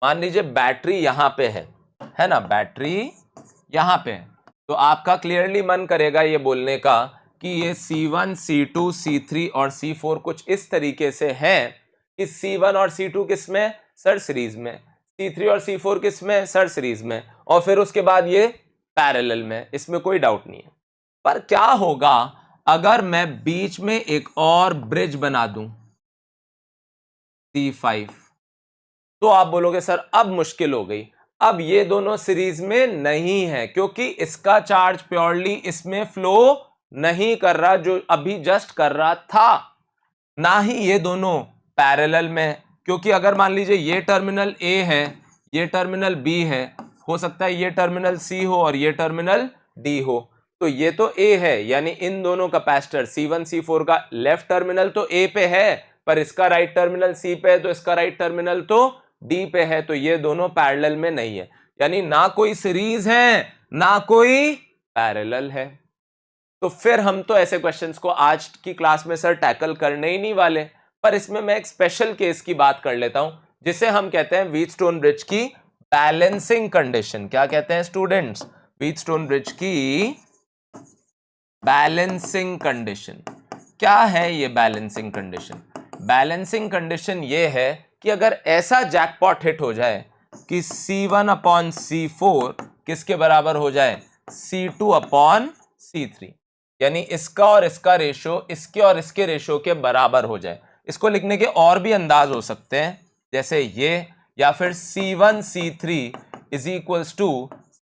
मान लीजिए बैटरी यहां पे है ना, बैटरी यहां पे है, तो आपका क्लियरली मन करेगा ये बोलने का कि ये C1, C2, C3 और C4 कुछ इस तरीके से है कि C1 और C2 किस में? सर सीरीज में। C3 और C4 किस में? सर सीरीज में। और फिर उसके बाद ये पैरेलल में, इसमें कोई डाउट नहीं है। पर क्या होगा अगर मैं बीच में एक और ब्रिज बना दूं C5? तो आप बोलोगे सर अब मुश्किल हो गई, अब ये दोनों सीरीज में नहीं है क्योंकि इसका चार्ज प्योरली इसमें फ्लो नहीं कर रहा जो अभी जस्ट कर रहा था, ना ही ये दोनों पैरेलल में। क्योंकि अगर मान लीजिए ये टर्मिनल A है, ये टर्मिनल B है, हो सकता है ये टर्मिनल C हो और ये टर्मिनल D हो, तो ये तो A है, यानी इन दोनों कैपेसिटर C1 C4 का लेफ्ट टर्मिनल तो A पे है, पर इसका राइट टर्मिनल C पे है, तो इसका राइट टर्मिनल तो D पे है, तो ये दोनों पैरेलल में नहीं है, यानी ना कोई सीरीज है ना कोई पैरेलल है। तो फिर हम तो ऐसे क्वेश्चंस को आज की क्लास में सर टैकल करने ही नहीं वाले, पर इसमें मैं एक स्पेशल केस की बात कर लेता हूं जिसे हम कहते हैं व्हीटस्टोन ब्रिज की बैलेंसिंग कंडीशन। क्या कहते हैं स्टूडेंट्स? व्हीटस्टोन ब्रिज की बैलेंसिंग कंडीशन। क्या है ये बैलेंसिंग कंडीशन? बैलेंसिंग कंडीशन ये है कि अगर ऐसा जैकपॉट हिट हो जाए कि C1 अपॉन C4 किसके बराबर हो जाए? C2 अपॉन C3, यानी इसका और इसका रेशो इसके और इसके रेशो के बराबर हो जाए। इसको लिखने के और भी अंदाज हो सकते हैं, जैसे ये, या फिर C1 C3 is equals to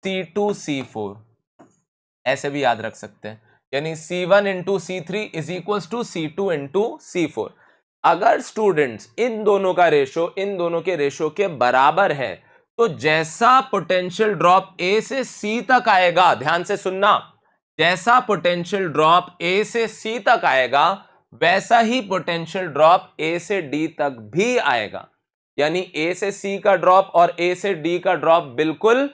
C2 C4, ऐसे भी याद रख सकते हैं, यानी C1 into C3 is equals to C2 into C4। अगर स्टूडेंट्स इन दोनों का रेशो इन दोनों के रेशो के बराबर है तो जैसा पोटेंशियल ड्रॉप A से C तक आएगा, ध्यान से सुनना, जैसा पोटेंशियल ड्रॉप A से C तक आएगा वैसा ही पोटेंशियल ड्रॉप A से D तक भी आएगा, यानी A से C का ड्रॉप और A से D का ड्रॉप बिल्कुल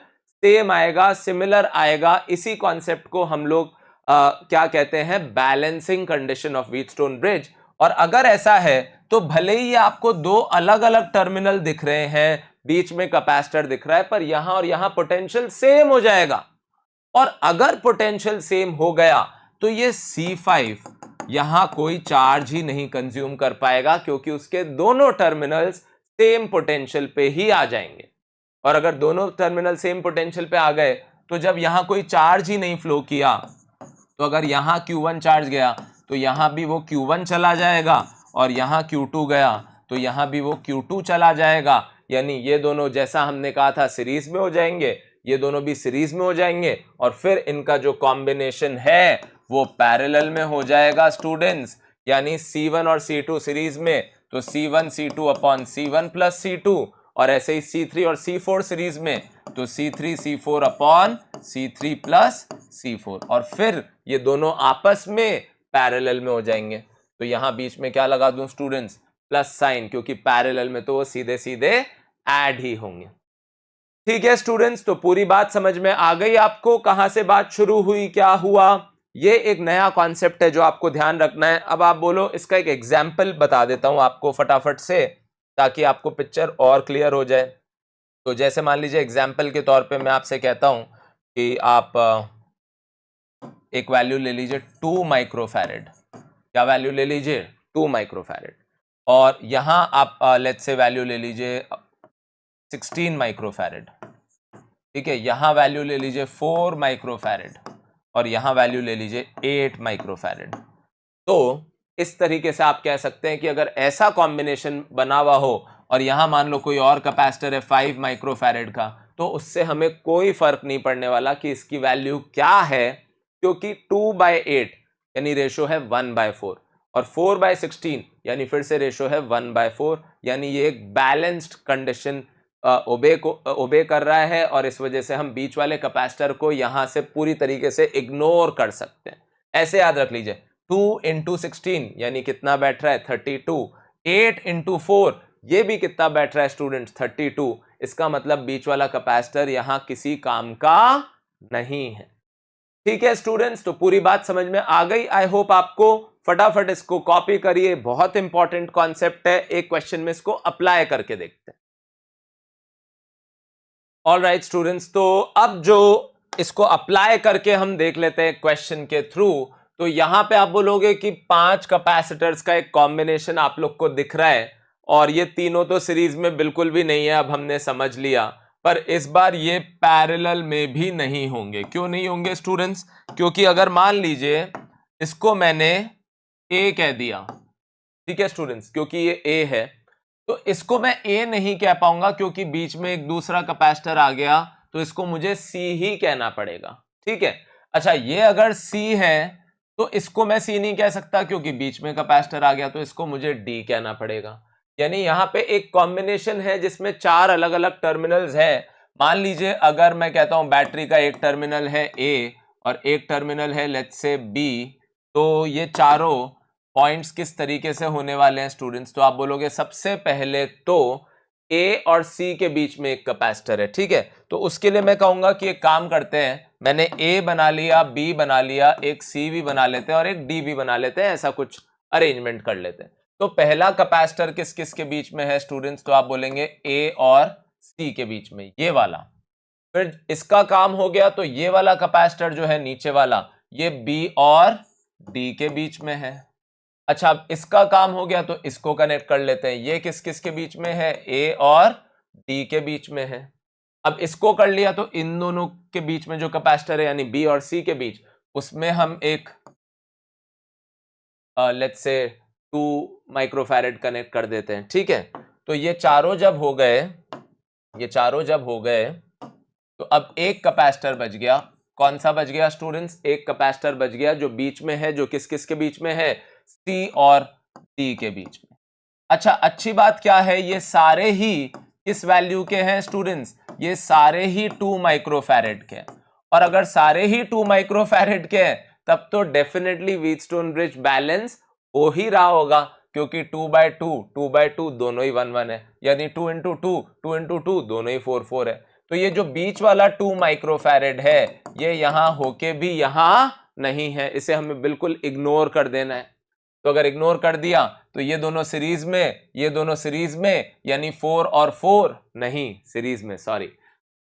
सेम आएगा, सिमिलर आएगा। इसी कॉन्सेप्ट को हम लोग क्या कहते हैं? Balancing condition of Wheatstone bridge. और अगर ऐसा है तो भले ही आपको दो अलग अलग टर्मिनल दिख रहे हैं, बीच में कैपेसिटर दिख रहा है, पर यहां और यहां पोटेंशियल सेम हो जाएगा। और अगर पोटेंशियल सेम हो गया तो ये C5 यहां कोई चार्ज ही नहीं कंज्यूम कर पाएगा क्योंकि उसके दोनों टर्मिनल्स सेम पोटेंशियल पे ही आ जाएंगे। और अगर दोनों टर्मिनल सेम पोटेंशियल पे आ गए तो जब यहां कोई चार्ज ही नहीं फ्लो किया, तो अगर यहां Q1 चार्ज गया तो यहां भी वो Q1 चला जाएगा, और यहां Q2 गया तो यहां भी वो Q2 चला जाएगा, यानी ये दोनों जैसा हमने कहा था सीरीज में हो जाएंगे, ये दोनों भी सीरीज में हो जाएंगे, और फिर इनका जो कॉम्बिनेशन है वो पैरेलल में हो जाएगा स्टूडेंट्स। यानी C1 और C2 सीरीज में तो C1 C2 upon C1 plus C2, और ऐसे ही C3 और C4 सीरीज में तो C3 C4 upon C3 plus C4, और फिर ये दोनों आपस में पैरेलल में हो जाएंगे। तो यहां बीच में क्या लगा दूं स्टूडेंट्स, प्लस साइन, क्योंकि पैरेलल में तो वो सीधे सीधे ऐड ही होंगे। ठीक है स्टूडेंट्स, तो पूरी बात समझ में आ गई आपको, कहां से बात शुरू हुई, क्या हुआ। ये एक नया कॉन्सेप्ट है जो आपको ध्यान रखना है। अब आप बोलो, इसका एक एग्जाम्पल बता देता हूं आपको फटाफट से, ताकि आपको पिक्चर और क्लियर हो जाए। तो जैसे मान लीजिए एग्जाम्पल के तौर पे मैं आपसे कहता हूं कि आप एक वैल्यू ले लीजिए 2 माइक्रोफैरेड। क्या वैल्यू ले लीजिए, 2 माइक्रोफैरेड, और यहां आप लेट्स से वैल्यू ले लीजिए 16 माइक्रोफैरेड। ठीक है, यहां वैल्यू ले लीजिए 4 माइक्रोफैरेड, और यहां वैल्यू ले लीजिए 8 माइक्रोफैरेड। तो इस तरीके से आप कह सकते हैं कि अगर ऐसा कॉम्बिनेशन बना हुआ हो और यहां मान लो कोई और कैपेसिटर है 5 माइक्रोफैरेड का, तो उससे हमें कोई फर्क नहीं पड़ने वाला कि इसकी वैल्यू क्या है, क्योंकि 2/8 यानी रेशो है 1/4, और 4/16 यानी फिर से रेशो है 1/4, यानी ये एक बैलेंस्ड कंडीशन ओबे कर रहा है, और इस वजह से हम बीच वाले कैपेसिटर को यहां से पूरी तरीके से इग्नोर कर सकते हैं। ऐसे याद रख लीजिए, 2 × 16 यानी कितना बैठ रहा है 32, 8 × 4 ये भी कितना बैठ रहा है स्टूडेंट्स 32। इसका मतलब बीच वाला कैपेसिटर यहां किसी काम का नहीं है। ठीक है स्टूडेंट्स, तो पूरी बात समझ में आ गई आई होप आपको। फटाफट इसको कॉपी करिए, बहुत इंपॉर्टेंट कॉन्सेप्ट है, एक क्वेश्चन में इसको अप्लाई करके देखते हैं। ऑलराइट स्टूडेंट्स, तो अब जो इसको अप्लाई करके हम देख लेते हैं क्वेश्चन के थ्रू। तो यहां पे आप बोलोगे कि 5 कैपेसिटर्स का एक कॉम्बिनेशन आप लोग को दिख रहा है, और ये तीनों तो सीरीज में बिल्कुल भी नहीं है, अब हमने समझ लिया। पर इस बार ये पैरेलल में भी नहीं होंगे। क्यों नहीं होंगे स्टूडेंट्स, क्योंकि अगर मान लीजिए इसको मैंने ए कह दिया, ठीक है स्टूडेंट्स, क्योंकि ये ए है, तो इसको मैं ए नहीं कह पाऊंगा क्योंकि बीच में एक दूसरा कैपेसिटर आ गया, तो इसको मुझे सी ही कहना पड़ेगा। ठीक है, अच्छा ये अगर सी है तो इसको मैं सी नहीं कह सकता क्योंकि बीच में कैपेसिटर आ गया, तो इसको मुझे डी कहना पड़ेगा। यानी यहां पे एक कॉम्बिनेशन है जिसमें 4 अलग अलग टर्मिनल्स है। मान लीजिए अगर मैं कहता हूं बैटरी का एक टर्मिनल है ए और एक टर्मिनल है लेट्स से बी, तो ये चारों पॉइंट्स किस तरीके से होने वाले हैं स्टूडेंट्स, तो आप बोलोगे सबसे पहले तो ए और सी के बीच में एक कैपेसिटर है। ठीक है, तो उसके लिए मैं कहूंगा कि एक काम करते हैं, मैंने ए बना लिया, बी बना लिया, एक सी भी बना लेते हैं और एक डी भी बना लेते हैं, ऐसा कुछ अरेंजमेंट कर लेते हैं। तो पहला कैपेसिटर किस किस के बीच में है स्टूडेंट्स, तो आप बोलेंगे ए और सी के बीच में, ये वाला। फिर इसका काम हो गया, तो ये वाला कैपेसिटर जो है नीचे वाला, ये बी और डी के बीच में है। अच्छा, अब इसका काम हो गया तो इसको कनेक्ट कर लेते हैं, ये किस किस के बीच में है, ए और डी के बीच में है। अब इसको कर लिया तो इन दोनों के बीच में जो कैपेसिटर है यानी बी और सी के बीच, उसमें हम एक लेट्स से 2 माइक्रोफैरेड कनेक्ट कर देते हैं। ठीक है, तो ये चारों जब हो गए, ये चारों जब हो गए, तो अब एक कैपेसिटर बच गया। कौन सा बच गया स्टूडेंट्स, एक कैपेसिटर बच गया जो बीच में है, जो किस किस के बीच में है, सी और डी के बीच में। अच्छा, अच्छी बात क्या है, ये सारे ही किस वैल्यू के हैं स्टूडेंट्स, ये सारे ही 2 माइक्रोफैरेड के हैं। और अगर सारे ही 2 माइक्रोफैरेड के हैं तब तो डेफिनेटली व्हीटस्टोन ब्रिज बैलेंस हो ही रहा होगा, क्योंकि 2/2 दोनों ही 1/1 है, यानी 2 × 2 दोनों ही 4/4 है। तो ये जो बीच वाला 2 माइक्रोफैरेड है ये यहां होके भी यहां नहीं है, इसे हमें बिल्कुल इग्नोर कर देना है। तो अगर इग्नोर कर दिया तो ये दोनों सीरीज में, ये दोनों सीरीज में, यानी 4 और 4 नहीं सीरीज में, सॉरी,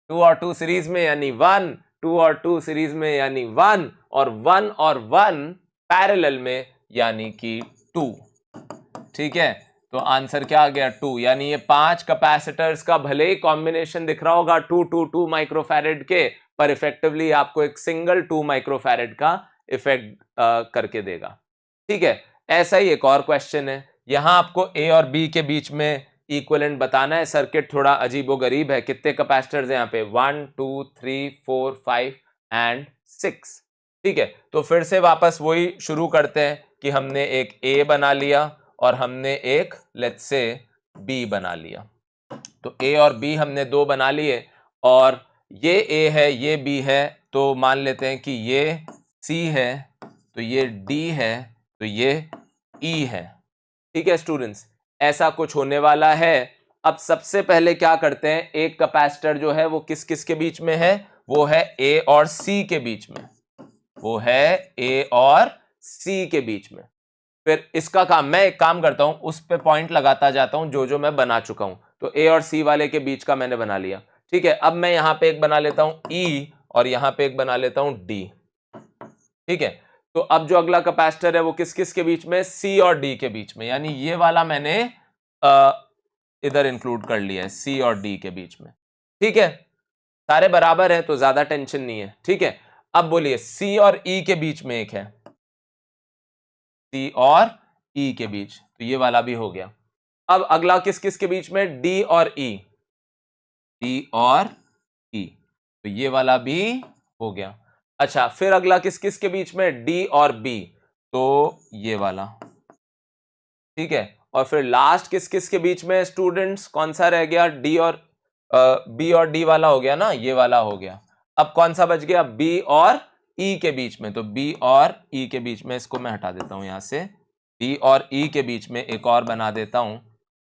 2 और 2 सीरीज में यानी 1, 2 और 2 सीरीज में यानी 1, और 1 और 1 पैरेलल में यानी कि 2। ठीक है, तो आंसर क्या आ गया 2, यानी ये 5 कैपेसिटर्स का भले ही कॉम्बिनेशन दिख रहा होगा 2 माइक्रोफैरेड के, पर इफेक्टिवली आपको एक सिंगल 2 माइक्रोफैरेड का इफेक्ट करके देगा। ठीक है, ऐसा ही एक और क्वेश्चन है, यहां आपको ए और बी के बीच में इक्विवेलेंट बताना है। सर्किट थोड़ा अजीबोगरीब है, कितने कैपेसिटर्स हैं यहाँ पे, 1 2 3 4 5 एंड 6। ठीक है, तो फिर से वापस वही शुरू करते हैं कि हमने एक ए बना लिया और हमने एक लेट्स से बी बना लिया। तो ए और बी हमने दो बना लिए, और ये ए है ये बी है, तो मान लेते हैं कि ये सी है, तो ये डी है, तो ये ई है। ठीक है स्टूडेंट्स, ऐसा कुछ होने वाला है। अब सबसे पहले क्या करते हैं, एक कैपेसिटर जो है वो किस किस के बीच में है, वो है ए और सी के बीच में, वो है ए और सी के बीच में। फिर इसका काम, मैं एक काम करता हूं, उस पे पॉइंट लगाता जाता हूं जो जो मैं बना चुका हूं। तो ए और सी वाले के बीच का मैंने बना लिया। ठीक है, अब मैं यहां पे एक बना लेता हूं ई, और यहां पे एक बना लेता हूं डी। ठीक है, तो अब जो अगला कैपेसिटर है वो किस किस के बीच में, सी और डी के बीच में, यानी ये वाला मैंने इधर इंक्लूड कर लिया है, सी और डी के बीच में। ठीक है, सारे बराबर है तो ज्यादा टेंशन नहीं है। ठीक है, अब बोलिए सी और ई के बीच में एक है, सी और ई के बीच, तो ये वाला भी हो गया। अब अगला किस किस के बीच में, डी और ई, डी और ई, तो ये वाला भी हो गया। अच्छा, फिर अगला किस किस के बीच में, डी और बी, तो ये वाला। ठीक है, और फिर लास्ट किस किस के बीच में स्टूडेंट्स, कौन सा रह गया, डी और बी और डी वाला हो गया ना, ये वाला हो गया। अब कौन सा बच गया, बी और ई के बीच में, तो बी और ई के बीच में, इसको मैं हटा देता हूं यहां से, बी और ई के बीच में एक और बना देता हूं,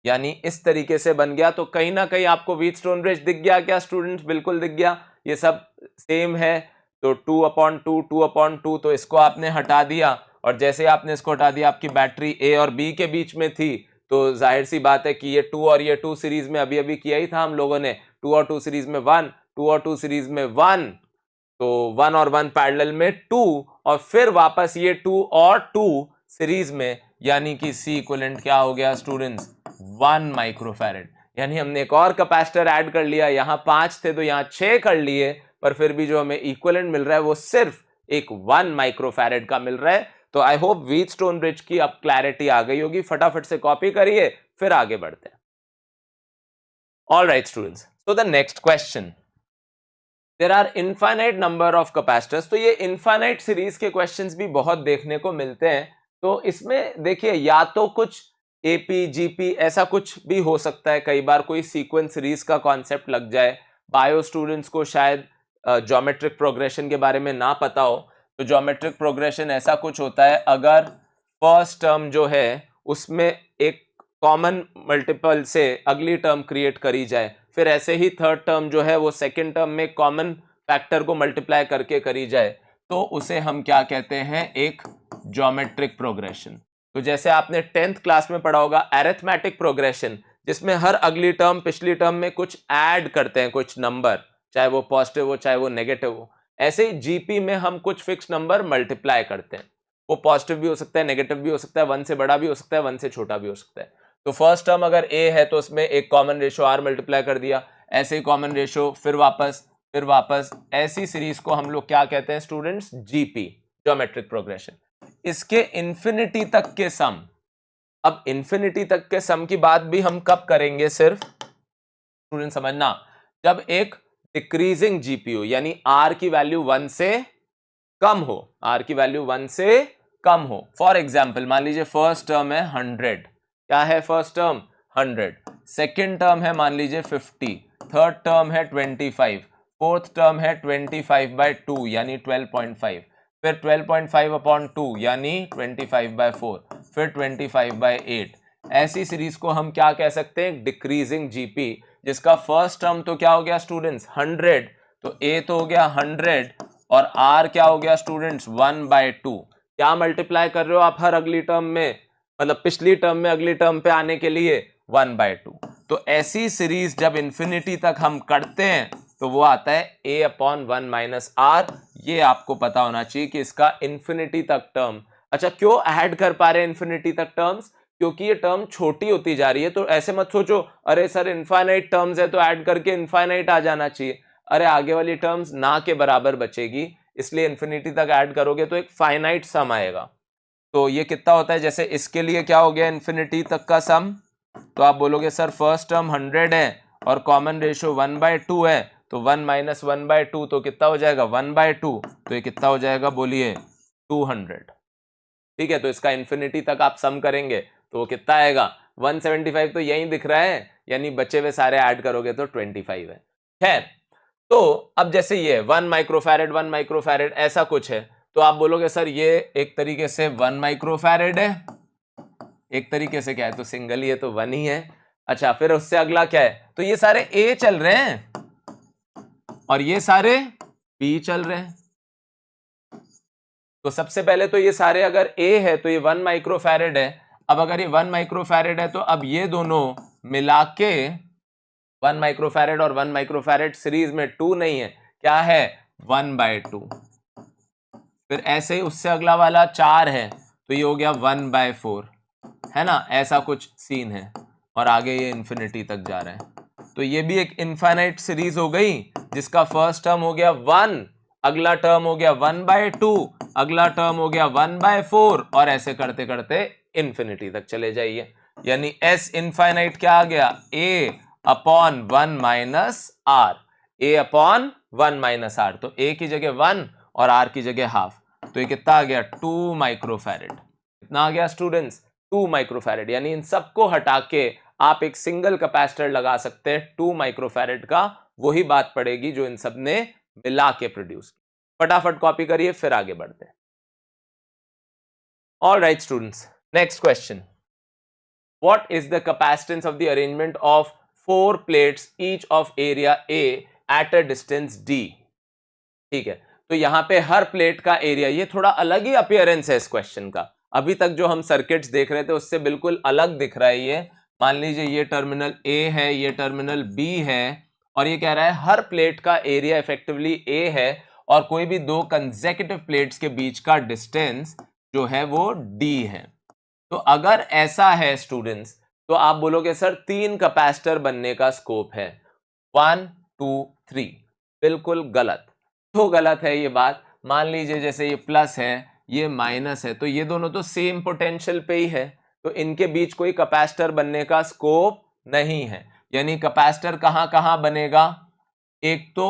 यानी इस तरीके से बन गया। तो कहीं ना कहीं आपको व्हीटस्टोन ब्रिज दिख गया क्या स्टूडेंट्स, बिल्कुल दिख गया, ये सब सेम है। तो 2/2 2/2, तो इसको आपने हटा दिया, और जैसे आपने इसको हटा दिया, आपकी बैटरी ए और बी के बीच में थी, तो जाहिर सी बात है कि ये 2 और ये 2 सीरीज में अभी अभी किया ही था हम लोगों ने, 2 और 2 सीरीज में 1, 2 और 2 सीरीज में 1, तो 1 और 1 पैरेलल में 2, और फिर वापस ये 2 और 2 सीरीज में, यानी कि सी इक्विवेलेंट क्या हो गया स्टूडेंट्स, 1 माइक्रोफैरेड। यानी हमने एक और कैपेसिटर ऐड कर लिया, यहां 5 थे तो यहां 6 कर लिए, पर फिर भी जो हमें इक्विवेलेंट मिल रहा है वो सिर्फ एक 1 माइक्रोफैरेड का मिल रहा है। तो आई होप व्हीटस्टोन ब्रिज की अब क्लैरिटी आ गई होगी, फटाफट से कॉपी करिए, फिर आगे बढ़ते हैं। All right students, so the next question, there are infinite number of capacitors. तो ये इनफाइनाइट सीरीज के क्वेश्चंस भी बहुत देखने को मिलते हैं। तो इसमें देखिए, या तो कुछ एपी जीपी ऐसा कुछ भी हो सकता है, कई बार कोई सीक्वेंस सीरीज का कॉन्सेप्ट लग जाए। बायो स्टूडेंट्स को शायद ज्योमेट्रिक प्रोग्रेशन के बारे में ना पता हो, तो ज्योमेट्रिक प्रोग्रेशन ऐसा कुछ होता है, अगर फर्स्ट टर्म जो है उसमें एक कॉमन मल्टीपल से अगली टर्म क्रिएट करी जाए, फिर ऐसे ही थर्ड टर्म जो है वो सेकंड टर्म में कॉमन फैक्टर को मल्टीप्लाई करके करी जाए, तो उसे हम क्या कहते हैं, एक ज्योमेट्रिक प्रोग्रेशन। तो जैसे आपने 10th क्लास में पढ़ा होगा अरिथमेटिक प्रोग्रेशन, जिसमें हर अगली टर्म पिछली टर्म में कुछ ऐड करते हैं, कुछ नंबर, चाहे वो पॉजिटिव हो चाहे वो नेगेटिव हो। ऐसे ही जीपी में हम कुछ फिक्स नंबर मल्टीप्लाई करते हैं, वो पॉजिटिव भी हो सकता है, नेगेटिव भी हो सकता है, 1 से बड़ा भी हो सकता है, 1 से छोटा भी हो सकता है। तो फर्स्ट टर्म अगर ए है तो उसमें एक कॉमन रेशो आर मल्टीप्लाई कर दिया, ऐसे ही कॉमन रेशो, फिर वापस, ऐसी सीरीज को हम लोग क्या कहते हैं स्टूडेंट्स, जीपी, ज्योमेट्रिक प्रोग्रेशन। इसके इंफिनिटी तक के सम, अब इंफिनिटी तक के सम की बात भी हम कब करेंगे, सिर्फ स्टूडेंट समझना, जब एक डिक्रीजिंग जीपीयू, यानी आर की वैल्यू 1 से कम हो, आर की वैल्यू 1 से कम हो। फॉर एग्जाम्पल मान लीजिए फर्स्ट टर्म है 100, क्या है फर्स्ट टर्म 100, सेकेंड टर्म है मान लीजिए 50, थर्ड टर्म है 25, फोर्थ टर्म है 25/2 यानी 12.5, फिर 12.5/2 यानी 25/4, फिर 25/8। ऐसी सीरीज को हम क्या कह सकते हैं, डिक्रीजिंग जीपी, जिसका फर्स्ट टर्म तो क्या हो गया स्टूडेंट्स 100, तो ए तो हो गया 100, और आर क्या हो गया स्टूडेंट्स 1/2। क्या मल्टीप्लाई कर रहे हो आप हर अगली टर्म में, मतलब पिछली टर्म में अगली टर्म पे आने के लिए 1/2। तो ऐसी सीरीज जब इंफिनिटी तक हम करते हैं तो वो आता है a/1 - r। ये आपको पता होना चाहिए कि इसका इंफिनिटी तक टर्म। अच्छा, क्यों ऐड कर पा रहे हैं इंफिनिटी तक टर्म्स, क्योंकि ये टर्म छोटी होती जा रही है। तो ऐसे मत सोचो अरे सर इनफाइनाइट टर्म्स है तो ऐड करके इनफाइनाइट आ जाना चाहिए, अरे आगे वाली टर्म्स ना के बराबर बचेगी, इसलिए इंफिनिटी तक ऐड करोगे तो एक फाइनाइट सम आएगा। तो ये कितना होता है, जैसे इसके लिए क्या हो गया इंफिनिटी तक का सम, तो आप बोलोगे सर फर्स्ट टर्म 100 है और कॉमन रेशियो 1/2 है, तो 1 - 1/2 तो कितना हो जाएगा 1/2, तो ये कितना हो जाएगा बोलिए 200। ठीक है, तो इसका इंफिनिटी तक आप सम करेंगे तो वो कितना आएगा 175 तो यही दिख रहा है, यानी बचे हुए सारे ऐड करोगे तो 25 है। खैर, तो अब जैसे ये 1 माइक्रोफैरेड 1 माइक्रोफैरेड ऐसा कुछ है, तो आप बोलोगे सर ये एक तरीके से 1 माइक्रोफैरेड है, एक तरीके से क्या है, तो सिंगल ये तो 1 ही है। अच्छा, फिर उससे अगला क्या है, तो ये सारे ए चल रहे हैं और ये सारे बी चल रहे हैं। तो सबसे पहले तो ये सारे अगर ए है तो ये 1 माइक्रोफैरेड है। अब अगर ये 1 माइक्रोफैरेड है तो अब ये दोनों मिला के 1 माइक्रोफैरेड और 1 माइक्रोफैरेड सीरीज में 2 नहीं है, क्या है, 1/2। फिर ऐसे ही उससे अगला वाला 4 है तो ये हो गया 1/4, है ना, ऐसा कुछ सीन है। और आगे ये इंफिनिटी तक जा रहा है, तो ये भी एक इनफाइनाइट सीरीज हो गई, जिसका फर्स्ट टर्म हो गया 1, अगला टर्म हो गया 1/2, अगला टर्म हो गया 1/4, और ऐसे करते करते इंफिनिटी तक चले जाइए। यानी एस इनफाइनाइट क्या आ गया, a upon 1 minus r, a upon 1 minus r. तो a की जगह 1 और r की जगह हाफ, तो ये कितना आ गया, 2 माइक्रोफैरेड। कितना आ गया स्टूडेंट्स, 2 माइक्रोफैरेड। यानी इन सबको हटा के आप एक सिंगल कैपेसिटर लगा सकते हैं 2 माइक्रोफैरेड का, वही बात पड़ेगी जो इन सब ने मिला के प्रोड्यूस की। फटाफट कॉपी करिए, फिर आगे बढ़ते हैं। All right students, next question, what is the capacitance of the arrangement of 4 plates each of area A at a distance D. ठीक है, तो यहां पे हर प्लेट का एरिया, ये थोड़ा अलग ही अपीयरेंस है इस क्वेश्चन का। अभी तक जो हम सर्किट्स देख रहे थे उससे बिल्कुल अलग दिख रहा है ये। मान लीजिए ये टर्मिनल ए है, ये टर्मिनल बी है, और ये कह रहा है हर प्लेट का एरिया इफेक्टिवली ए है, और कोई भी दो कंसेक्यूटिव प्लेट्स के बीच का डिस्टेंस जो है वो डी है। तो अगर ऐसा है स्टूडेंट्स, तो आप बोलोगे सर 3 कैपेसिटर बनने का स्कोप है, 1 2 3। बिल्कुल गलत। तो गलत है ये बात। मान लीजिए जैसे ये प्लस है, ये माइनस है, तो ये दोनों तो सेम पोटेंशियल पे ही है, तो इनके बीच कोई कैपेसिटर बनने का स्कोप नहीं है। यानी कैपेसिटर कहां कहां बनेगा, एक तो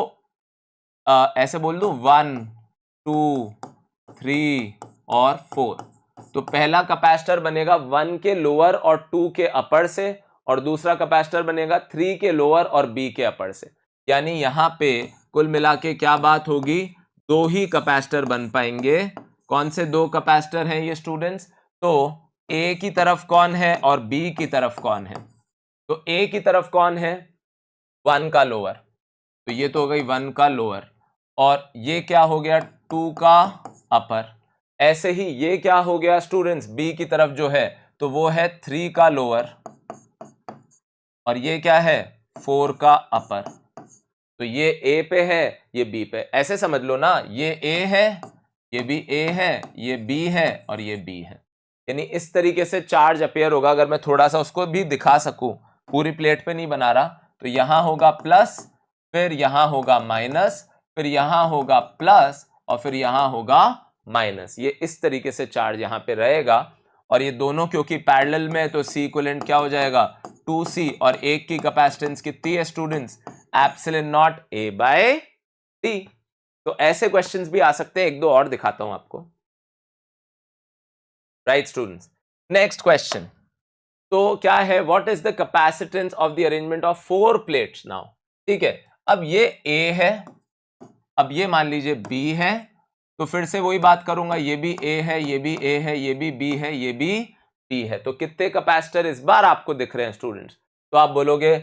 ऐसे बोल दूं 1 2 3 और 4। तो पहला कैपेसिटर बनेगा 1 के लोअर और 2 के अपर से, और दूसरा कैपेसिटर बनेगा 3 के लोअर और बी के अपर से। यानी यहां पे कुल मिला के क्या बात होगी, 2 ही कैपेसिटर बन पाएंगे। कौन से 2 कैपेसिटर हैं ये स्टूडेंट्स, तो ए की तरफ कौन है और बी की तरफ कौन है। तो ए की तरफ कौन है, 1 का लोअर, तो ये तो हो गई 1 का लोअर, और ये क्या हो गया, 2 का अपर। ऐसे ही ये क्या हो गया स्टूडेंट्स, बी की तरफ जो है तो वो है 3 का लोअर, और ये क्या है, 4 का अपर। तो ये ए पे है, ये बी पे, ऐसे समझ लो ना, ये ए है, ये भी ए है, ये बी है और ये बी है। यानी इस तरीके से चार्ज अपेयर होगा। अगर मैं थोड़ा सा उसको भी दिखा सकूं, पूरी प्लेट पे नहीं बना रहा, तो यहां होगा प्लस, फिर यहां होगा माइनस, फिर यहां होगा प्लस, और फिर यहां होगा माइनस। ये इस तरीके से चार्ज यहां पे रहेगा, और ये दोनों क्योंकि पैरेलल में है तो सी इक्विवेलेंट क्या हो जाएगा, 2C, और एक की कैपेसिटेंस कितनी है students, epsilon naught A by t. तो ऐसे क्वेश्चंस भी आ सकते हैं, एक दो और दिखाता हूं आपको। राइट स्टूडेंट्स, नेक्स्ट क्वेश्चन, तो क्या है, what is the capacitance of the arrangement of 4 plates now. ठीक है, अब ये ए है, अब ये मान लीजिए बी है, तो फिर से वही बात करूंगा, ये भी ए है, ये भी ए है, ये भी बी है, ये भी बी है। तो कितने कैपेसिटर इस बार आपको दिख रहे हैं स्टूडेंट्स, तो आप बोलोगे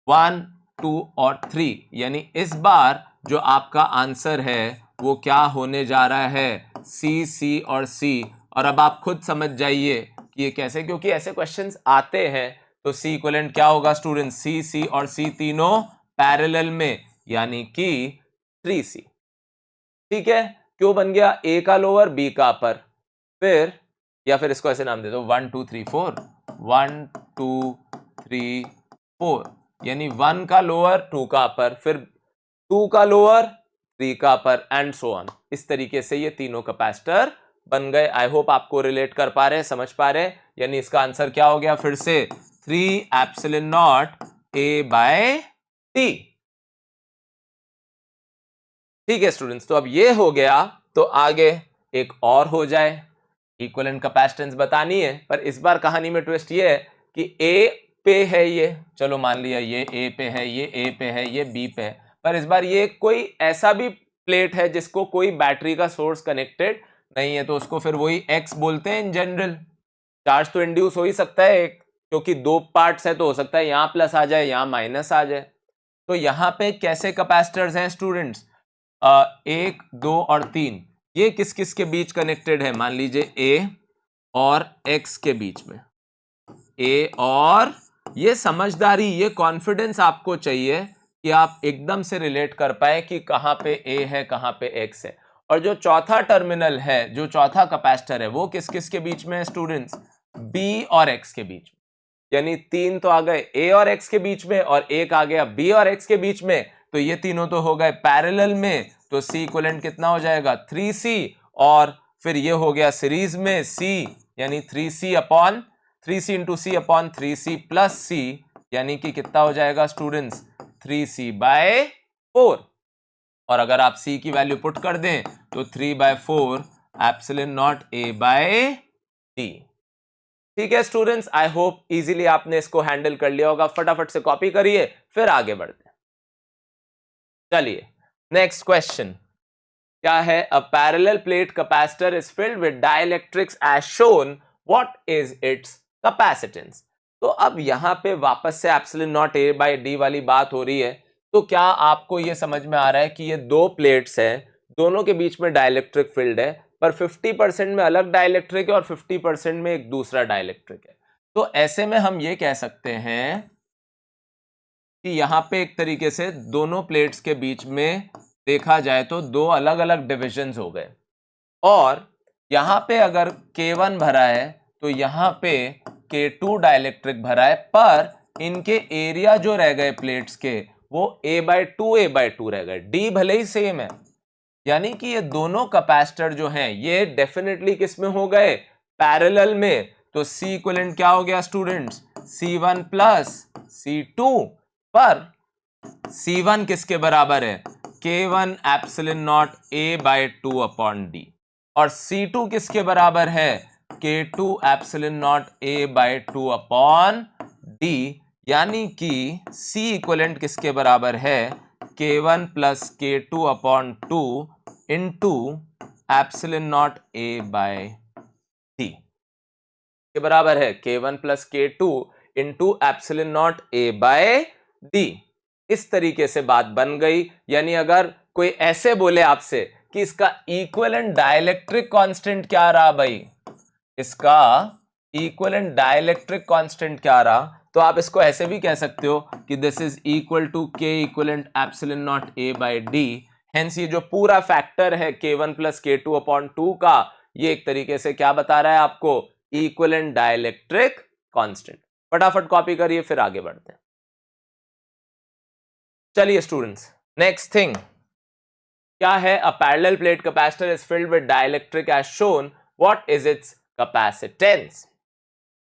1 2 और 3। यानी इस बार जो आपका आंसर है वो क्या होने जा रहा है, सी सी और सी। और अब आप खुद समझ जाइए कि ये कैसे, क्योंकि ऐसे क्वेश्चंस आते हैं। तो सी इक्विवेलेंट क्या होगा स्टूडेंट, सी सी और सी तीनों पैरेलल में, यानी कि 3C। ठीक है, क्यों बन गया, ए का लोअर बी का अपर, फिर या फिर इसको ऐसे नाम दे दो 1 2 3 4, 1 2 3 4, यानी 1 का लोअर 2 का अपर, फिर 2 का लोअर 3 का अपर, एंड सो ऑन। इस तरीके से ये तीनों कैपेसिटर बन गए। आई होप आपको रिलेट कर पा रहे हैं, समझ पा रहे हैं। यानी इसका आंसर क्या हो गया, फिर से 3 epsilon naught A by t. ठीक है स्टूडेंट्स, तो अब ये हो गया, तो आगे एक और हो जाए, इक्विवेलेंट कैपेसिटेंस बतानी है, पर इस बार कहानी में ट्विस्ट ये है कि ए पे है ये, चलो मान लिया ये ए पे है, ये ए पे है, ये बी पे है, पर इस बार ये कोई ऐसा भी प्लेट है जिसको कोई बैटरी का सोर्स कनेक्टेड नहीं है, तो उसको फिर वही एक्स बोलते हैं इन जनरल। चार्ज तो इंड्यूस हो ही सकता है एक, क्योंकि दो पार्ट्स है तो हो सकता है यहां प्लस आ जाए यहां माइनस आ जाए। तो यहां पे कैसे कैपेसिटर्स हैं स्टूडेंट्स, 1 2 और 3, ये किस किस के बीच कनेक्टेड है, मान लीजिए ए और एक्स के बीच में, ए और, ये समझदारी, ये कॉन्फिडेंस आपको चाहिए कि आप एकदम से रिलेट कर पाए कि कहां पे ए है कहां पे एक्स है। और जो चौथा टर्मिनल है, जो चौथा कैपेसिटर है, वो किस किस के बीच में है स्टूडेंट्स, बी और एक्स के बीच में। यानी 3 तो आ गए ए और एक्स के बीच में और एक आ गया बी और एक्स के बीच में, तो ये तीनों तो हो गए पैरेलल में, तो सी इक्विवेलेंट कितना हो जाएगा 3C, और फिर ये हो गया सीरीज में C, यानी 3C अपॉन 3C इंटू सी अपॉन 3C प्लस C, यानी कि कितना हो जाएगा स्टूडेंट्स 3C/4। और अगर आप C की वैल्यू पुट कर दें तो 3/4 एप्सिलॉन नॉट A/D। ठीक है स्टूडेंट्स, आई होप इजीली आपने इसको हैंडल कर लिया होगा। फटाफट से कॉपी करिए फिर आगे बढ़ते हैं। चलिए नेक्स्ट क्वेश्चन क्या है, a parallel plate capacitor is filled with dielectrics as shown, what is its capacitance. तो अब यहां पे वापस से एप्सिलॉन नॉट A/D वाली बात हो रही है। तो क्या आपको यह समझ में आ रहा है कि ये दो प्लेट्स हैं, दोनों के बीच में डाइलेक्ट्रिक फील्ड है, पर 50% में अलग डाइलेक्ट्रिक है और 50% में एक दूसरा डाइलेक्ट्रिक है। तो ऐसे में हम ये कह सकते हैं कि यहां पे एक तरीके से दोनों प्लेट्स के बीच में देखा जाए तो दो अलग अलग डिविजन्स हो गए, और यहां पे अगर K1 भरा है तो यहां पे K2 डाइलेक्ट्रिक भरा है, पर इनके एरिया जो रह गए प्लेट्स के वो A/2 रह गए, D भले ही सेम है। यानी कि ये दोनों कैपेसिटर जो हैं ये डेफिनेटली किस में हो गए, पैरेलल में। तो C इक्विवेलेंट क्या हो गया स्टूडेंट्स, C1 प्लस C2, पर C1 किसके बराबर है, K1 epsilon not A/2 upon D, और C2 किसके बराबर है, K2 epsilon not A/2 upon D। यानी कि C इक्विवेलेंट किसके बराबर है, K1 plus K2 upon 2 into epsilon naught A/D के बराबर है, K1 plus K2 into epsilon naught A/D। इस तरीके से बात बन गई। यानी अगर कोई ऐसे बोले आपसे कि इसका इक्विवेलेंट डाइलेक्ट्रिक कांस्टेंट क्या रहा भाई, इसका इक्विवेलेंट डाइलेक्ट्रिक कांस्टेंट क्या रहा, तो आप इसको ऐसे भी कह सकते हो कि this is equal to K equivalent epsilon naught A/D। Hence ये जो पूरा फैक्टर है K1 प्लस K2 अपॉन 2 का, ये एक तरीके से क्या बता रहा है आपको, इक्विवेलेंट डाइलेक्ट्रिक कांस्टेंट। फटाफट कॉपी करिए फिर आगे बढ़ते हैं। चलिए स्टूडेंट्स नेक्स्ट थिंग क्या है, a parallel plate capacitor is filled with dielectric as shown, what is its capacitance.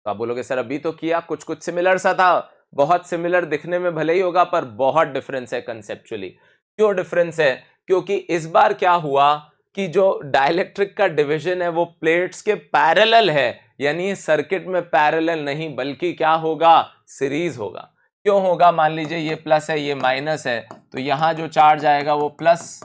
तो आप बोलोगे सर अभी तो किया, कुछ कुछ सिमिलर सा था, बहुत सिमिलर दिखने में भले ही होगा पर बहुत डिफरेंस है कंसेप्चुअली। क्यों डिफरेंस है, क्योंकि इस बार क्या हुआ कि जो डाइलेक्ट्रिक का डिवीजन है वो प्लेट्स के पैरेलल है, यानी सर्किट में पैरेलल नहीं बल्कि क्या होगा, सीरीज होगा। क्यों होगा, मान लीजिए ये प्लस है ये माइनस है, तो यहां जो चार्ज आएगा वो प्लस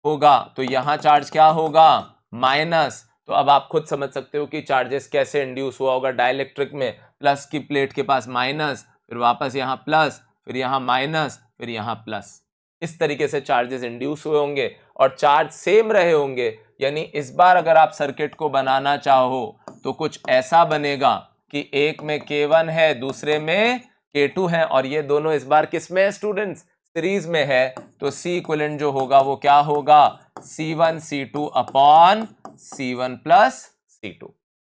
होगा, तो यहां चार्ज क्या होगा, माइनस। तो अब आप खुद समझ सकते हो कि चार्जेस कैसे इंड्यूस हुआ होगा डाइलेक्ट्रिक में, प्लस की प्लेट के पास माइनस, फिर वापस यहां प्लस, फिर यहां माइनस, फिर यहां प्लस, इस तरीके से चार्जेस इंड्यूस हुए होंगे और चार्ज सेम रहे होंगे। यानी इस बार अगर आप सर्किट को बनाना चाहो तो कुछ ऐसा बनेगा कि एक में K1 है दूसरे में K2 है, और ये दोनों इस बार किस में है स्टूडेंट्स, सीरीज में है। तो C इक्विवेलेंट जो होगा वो क्या होगा, C1 C2 upon C1 plus C2।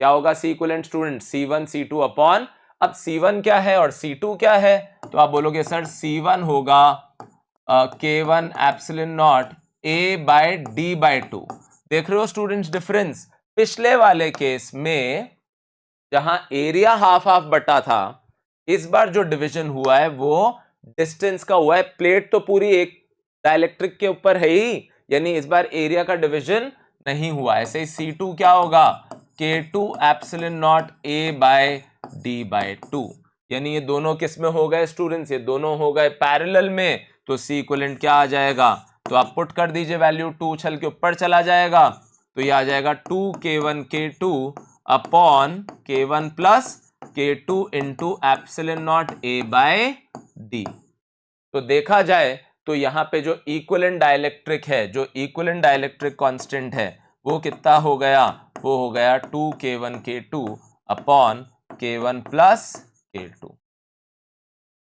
क्या होगा C equivalent student, C1 C2 upon, अब C1 क्या है और C2 क्या है, तो आप बोलोगे सर C1 होगा K1 एप्सिलॉन नॉट A/D/2। देख रहे हो स्टूडेंट्स डिफरेंस, पिछले वाले केस में जहां एरिया हाफ हाफ बटा था, इस बार जो डिवीजन हुआ है वो डिस्टेंस का हुआ है। प्लेट तो पूरी एक डाइलेक्ट्रिक के ऊपर है ही, यानी इस बार एरिया का डिवीजन नहीं हुआ। ऐसे ही C2 क्या होगा, K2 epsilon naught A/D d/2, यानी ये दोनों किस में हो गए स्टूडेंट्स, ये दोनों हो गए पैरेलल में, तो C इक्विवेलेंट क्या आ जाएगा, तो आप पुट कर दीजिए वैल्यू, 2 उछल के ऊपर चला जाएगा, तो ये आ जाएगा 2k1 k2 upon k1 plus k2 into epsilon naught a/d। तो देखा जाए तो यहाँ पे जो इक्विवेलेंट डाइलेक्ट्रिक है, जो इक्विवेलेंट डाइलेक्ट्रिक कांस्टेंट है, वो कितना हो गया, वो हो गया 2k1 k2 upon k1 plus k2।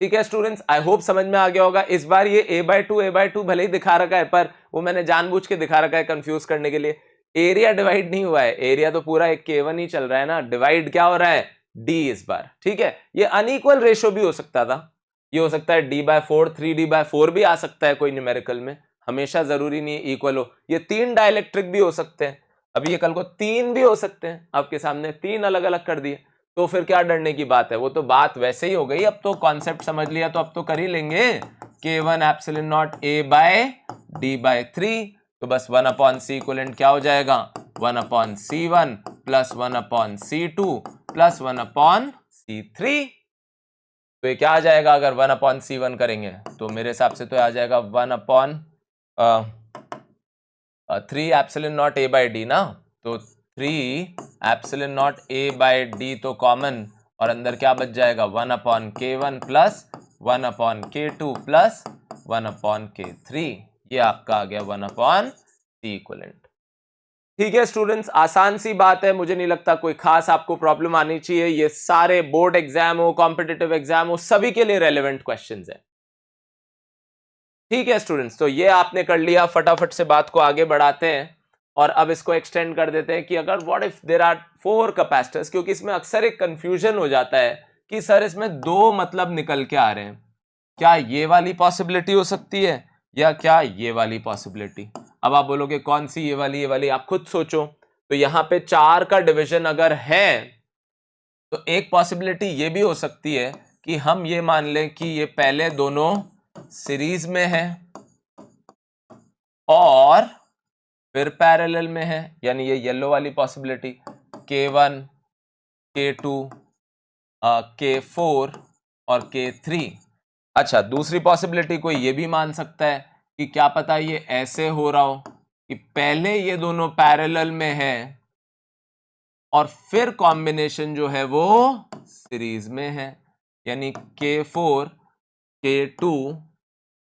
ठीक है स्टूडेंट्स, आई होप समझ में आ गया होगा। इस बार ये a/2 भले ही दिखा रखा है, पर वो मैंने जानबूझ के दिखा रखा है कंफ्यूज करने के लिए। एरिया डिवाइड नहीं हुआ है, एरिया तो पूरा एक k1 ही चल रहा है ना, डिवाइड क्या हो रहा है, d इस बार। ठीक है, ये अनइक्वल रेशियो भी हो सकता था, ये हो सकता है d/4, 3d/4 भी आ सकता है कोई न्यूमेरिकल में, हमेशा जरूरी नहीं इक्वल हो। ये 3 डाइलेक्ट्रिक भी हो सकते हैं, अभी ये कल को 3 भी हो सकते हैं, आपके सामने 3 अलग अलग कर दिए, तो फिर क्या डरने की बात है, वो तो बात वैसे ही हो गई। अब तो कॉन्सेप्ट समझ लिया तो अब तो कर ही लेंगे, k1 एप्सिलॉन नॉट a/d/3, तो बस 1 अपॉन C इक्विवेलेंट क्या हो जाएगा, 1 upon C1 plus 1 upon C2 plus 1 upon C3। तो ये क्या आ जाएगा, अगर 1 अपॉन C1 करेंगे तो मेरे हिसाब से तो आ जाएगा 1 अपॉन 3 एप्सिलॉन नॉट a/d ना, तो 3 एप्सिलॉन नॉट a/d तो कॉमन, और अंदर क्या बच जाएगा, 1 upon k1 plus 1 upon k2 plus 1 upon k3, ये आपका आ गया 1 अपॉन C इक्विवेलेंट। ठीक है स्टूडेंट्स, आसान सी बात है, मुझे नहीं लगता कोई खास आपको प्रॉब्लम आनी चाहिए। ये सारे बोर्ड एग्जाम हो, कॉम्पिटिटिव एग्जाम हो, सभी के लिए रेलेवेंट क्वेश्चंस है। ठीक है स्टूडेंट्स, तो ये आपने कर लिया, फटाफट से बात को आगे बढ़ाते हैं और अब इसको एक्सटेंड कर देते हैं कि अगर what if there are 4 capacitors, क्योंकि इसमें अक्सर एक कंफ्यूजन हो जाता है कि सर इसमें 2 मतलब निकल के आ रहे हैं, क्या ये वाली पॉसिबिलिटी हो सकती है या क्या ये वाली पॉसिबिलिटी। अब आप बोलोगे कौन सी, ये वाली, आप खुद सोचो। तो यहां पे 4 का डिवीजन अगर है तो एक पॉसिबिलिटी ये भी हो सकती है कि हम ये मान लें कि ये पहले दोनों सीरीज में है और फिर पैरेलल में है, यानी ये येलो वाली पॉसिबिलिटी, k1 k2 k4 और k3। अच्छा, दूसरी पॉसिबिलिटी कोई ये भी मान सकता है कि क्या पता ये ऐसे हो रहा हो कि पहले ये दोनों पैरेलल में है और फिर कॉम्बिनेशन जो है वो सीरीज में है, यानी k4 k2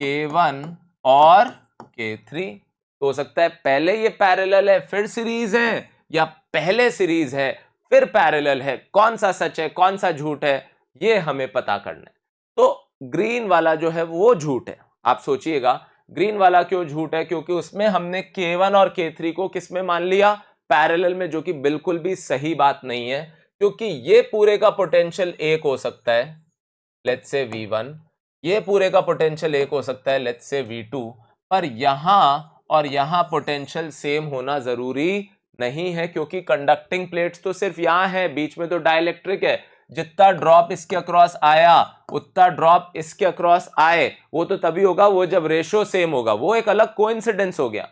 k1 और k3। तो हो सकता है पहले ये पैरेलल है फिर सीरीज है, या पहले सीरीज है फिर पैरेलल है। कौन सा सच है कौन सा झूठ है, ये हमें पता करना है। तो ग्रीन वाला जो है वो झूठ है। आप सोचिएगा ग्रीन वाला क्यों झूठ है, क्योंकि उसमें हमने k1 और k3 को किस में मान लिया, पैरेलल में, जो कि बिल्कुल भी सही बात नहीं है, क्योंकि ये पूरे का पोटेंशियल एक हो सकता है, लेट्स से V1, ये पूरे का पोटेंशियल एक हो सकता है, लेट्स से V2, पर यहां और यहां पोटेंशियल सेम होना जरूरी नहीं है, क्योंकि कंडक्टिंग प्लेट्स तो सिर्फ यहां है, बीच में तो डाइलेक्ट्रिक है। जितना ड्रॉप इसके अक्रॉस आया उतना ड्रॉप इसके अक्रॉस आए, वो तो तभी होगा वो जब रेशियो सेम होगा, वो एक अलग कोइंसिडेंस हो गया।